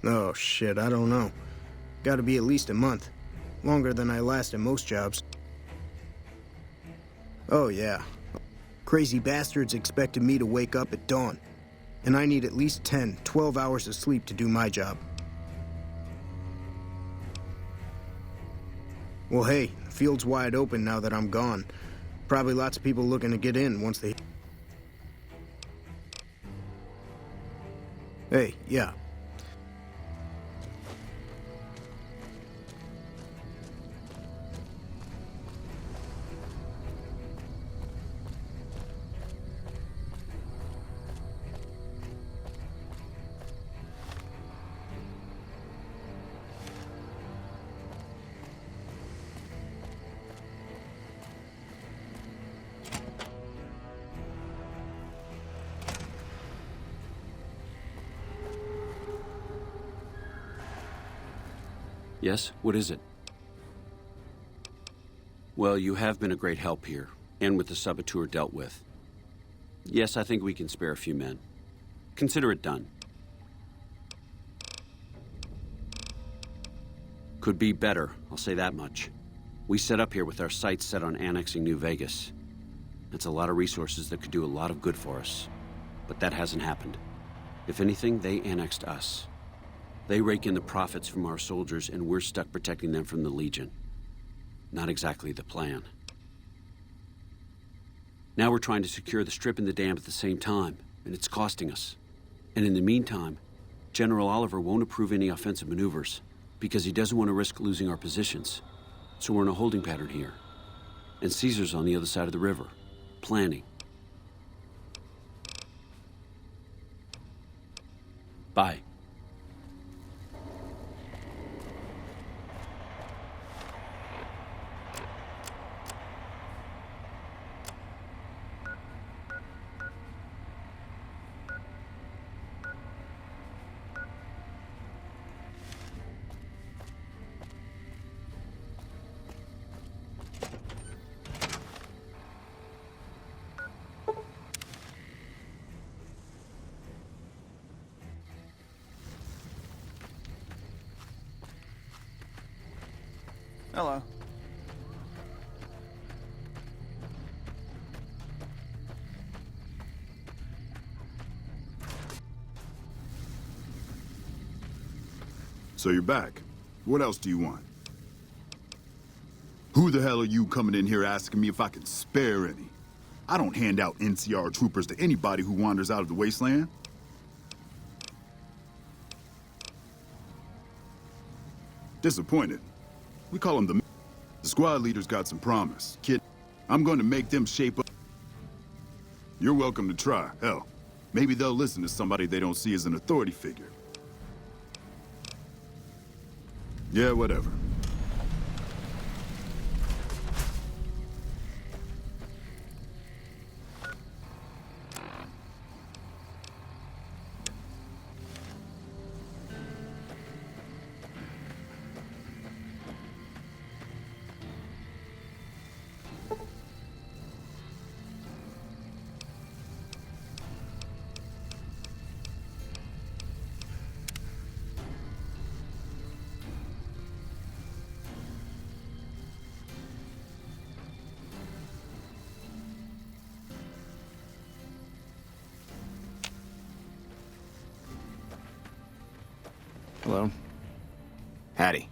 S7: Oh, shit, I don't know. Gotta be at least a month. Longer than I last in most jobs. Oh, yeah. Crazy bastards expected me to wake up at dawn. And I need at least 10, 12 hours of sleep to do my job. Well, hey, the field's wide open now that I'm gone. Probably lots of people looking to get in once they... Hey, yeah.
S10: Yes? What is it? Well, you have been a great help here, and with the saboteur dealt with. Yes, I think we can spare a few men. Consider it done. Could be better, I'll say that much. We set up here with our sights set on annexing New Vegas. That's a lot of resources that could do a lot of good for us. But that hasn't happened. If anything, they annexed us. They rake in the profits from our soldiers, and we're stuck protecting them from the Legion. Not exactly the plan. Now we're trying to secure the strip and the dam at the same time, and it's costing us. And in the meantime, General Oliver won't approve any offensive maneuvers, because he doesn't want to risk losing our positions. So we're in a holding pattern here. And Caesar's on the other side of the river, planning. Bye.
S6: Hello.
S2: So you're back. What else do you want? Who the hell are you coming in here asking me if I can spare any? I don't hand out NCR troopers to anybody who wanders out of the wasteland. Disappointed. We call them the squad leader's got some promise. Kid, I'm going to make them shape up. You're welcome to try. Hell, maybe they'll listen to somebody they don't see as an authority figure. Yeah, whatever.
S1: Hello? Hattie.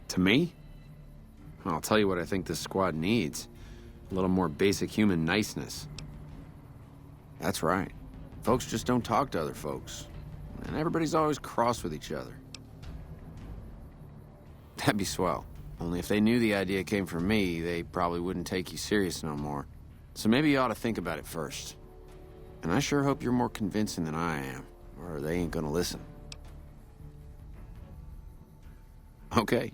S1: To me? I'll tell you what I think this squad needs. A little more basic human niceness. That's right. Folks just don't talk to other folks. And everybody's always cross with each other. That'd be swell. Only if they knew the idea came from me, they probably wouldn't take you serious no more. So maybe you ought to think about it first. And I sure hope you're more convincing than I am, or they ain't gonna listen. Okay.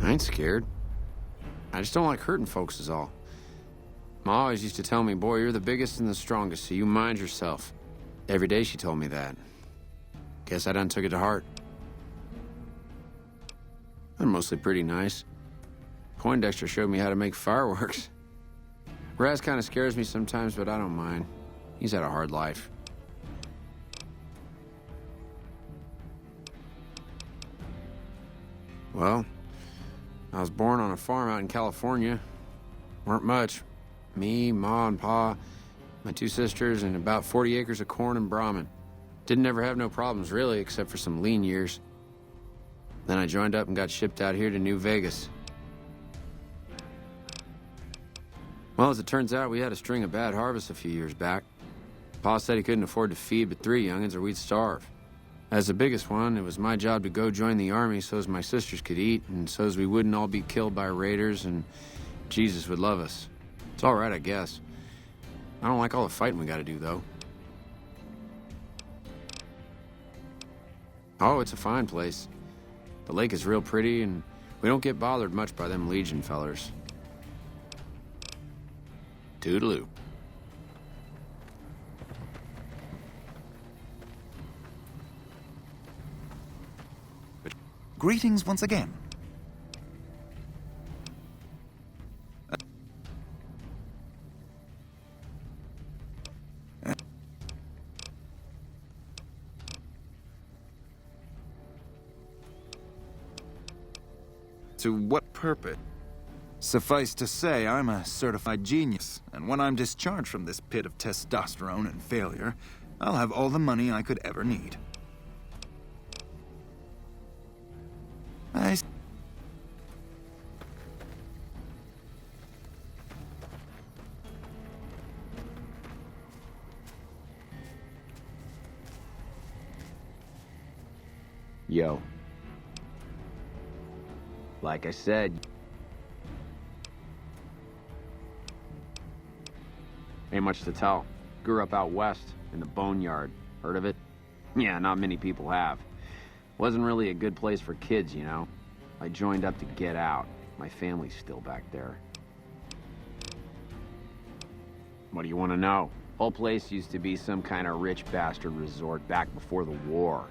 S1: I ain't scared. I just don't like hurting folks is all. Ma always used to tell me, boy, you're the biggest and the strongest, so you mind yourself. Every day she told me that. Guess I done took it to heart. They're mostly pretty nice. Poindexter showed me how to make fireworks. Raz kind of scares me sometimes, but I don't mind. He's had a hard life. Well, I was born on a farm out in California. Weren't much. Me, Ma, and Pa, my 2 sisters, and about 40 acres of corn and Brahmin. Didn't ever have no problems, really, except for some lean years. Then I joined up and got shipped out here to New Vegas. Well, as it turns out, we had a string of bad harvests a few years back. Pa said he couldn't afford to feed but 3 youngins or we'd starve. As the biggest one, it was my job to go join the army so as my sisters could eat and so as we wouldn't all be killed by raiders and Jesus would love us. It's all right, I guess. I don't like all the fighting we gotta do, though. Oh, it's a fine place. The lake is real pretty, and we don't get bothered much by them Legion fellers. Toodaloo.
S6: Greetings once again.
S17: To what purpose?
S6: Suffice to say, I'm a certified genius, and when I'm discharged from this pit of testosterone and failure, I'll have all the money I could ever need.
S1: Yo. Like I said, ain't much to tell. Grew up out west in the Boneyard. Heard of it? Yeah, not many people have. Wasn't really a good place for kids, you know. I joined up to get out. My family's still back there. What do you want to know? Whole place used to be some kind of rich bastard resort back before the war.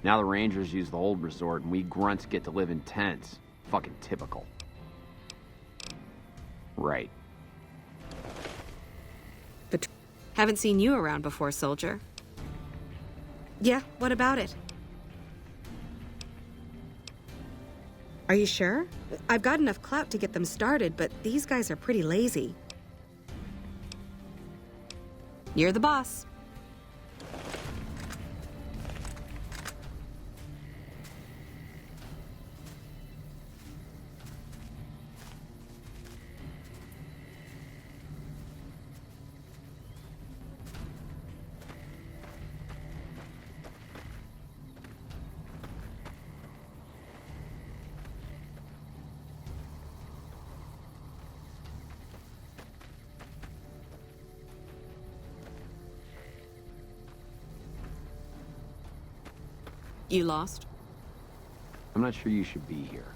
S1: Now the Rangers use the old resort and we grunts get to live in tents. Fucking typical. Right.
S11: But haven't seen you around before, soldier. Yeah, what about it? Are you sure? I've got enough clout to get them started, but these guys are pretty lazy. You're the boss. You lost?
S1: I'm not sure you should be here.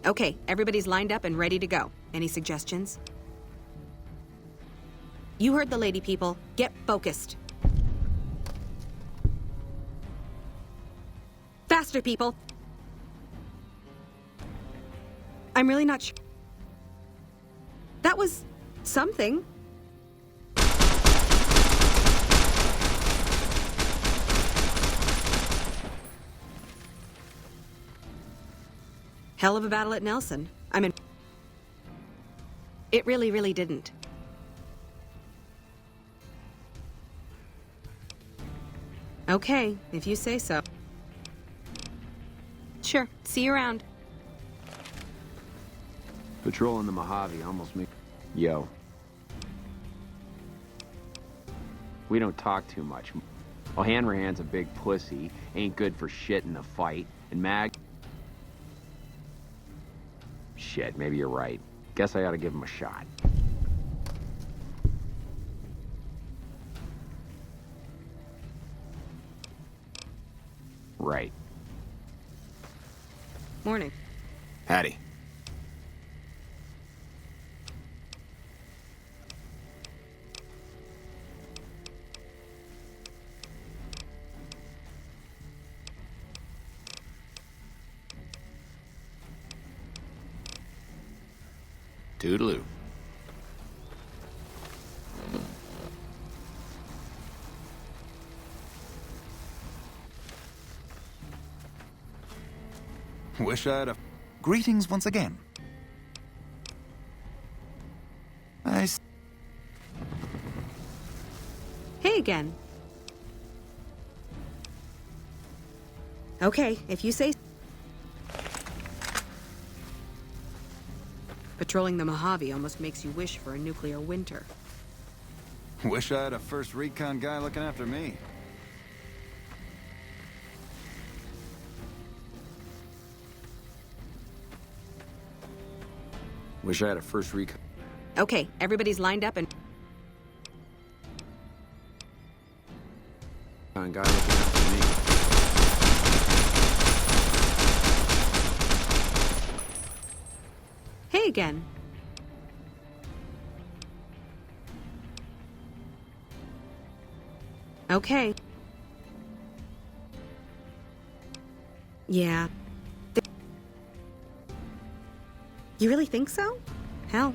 S11: Okay, everybody's lined up and ready to go. Any suggestions? You heard the lady, people. Get focused. Faster, people. I'm really not sure. That was something. Hell of a battle at Nelson. It really, really didn't. Okay, if you say so. Sure, see you around.
S1: Patrolling the Mojave almost makes... Yo. We don't talk too much. Well, Hanrahan's a big pussy, ain't good for shit in a fight, and Mag... Shit, maybe you're right. Guess I ought to give him a shot. Right.
S11: Morning.
S1: Hattie. Toodaloo.
S6: Wish I had a... Greetings once again.
S11: Hey again. Okay, if you say... Patrolling the Mojave almost makes you wish for a nuclear winter.
S6: Wish I had a first recon guy looking after me.
S1: Wish I had a first recon.
S11: Okay, everybody's lined up and...
S1: Guy looking after me.
S11: Hey again. Okay. Yeah. You really think so? Hell.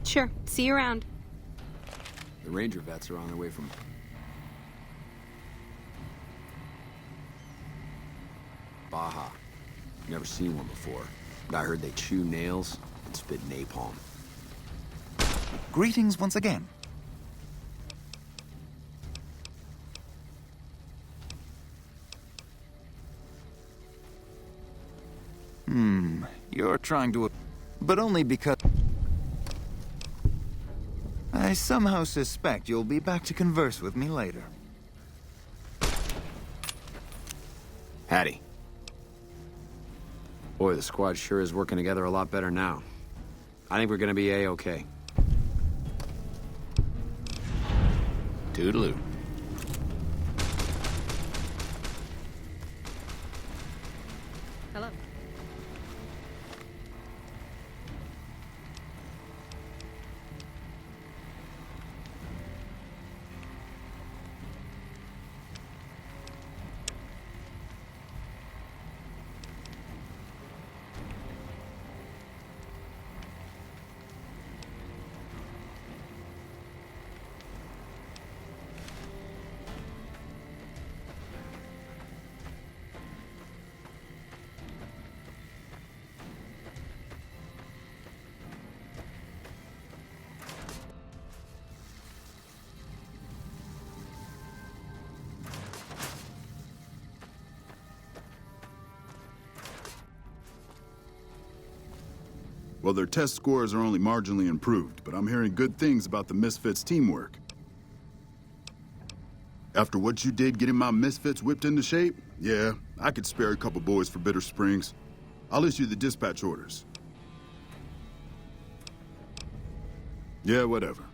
S11: Sure. See you around.
S1: The Ranger vets are on their way from... Baja. Never seen one before. But I heard they chew nails and spit napalm.
S6: Greetings once again. You're trying to... But only because... I somehow suspect you'll be back to converse with me later.
S1: Hattie. Boy, the squad sure is working together a lot better now. I think we're gonna be A-okay. Toodaloo.
S11: Hello.
S2: Well, their test scores are only marginally improved, but I'm hearing good things about the Misfits' teamwork. After what you did getting my Misfits whipped into shape, yeah, I could spare a couple boys for Bitter Springs. I'll issue the dispatch orders. Yeah, whatever.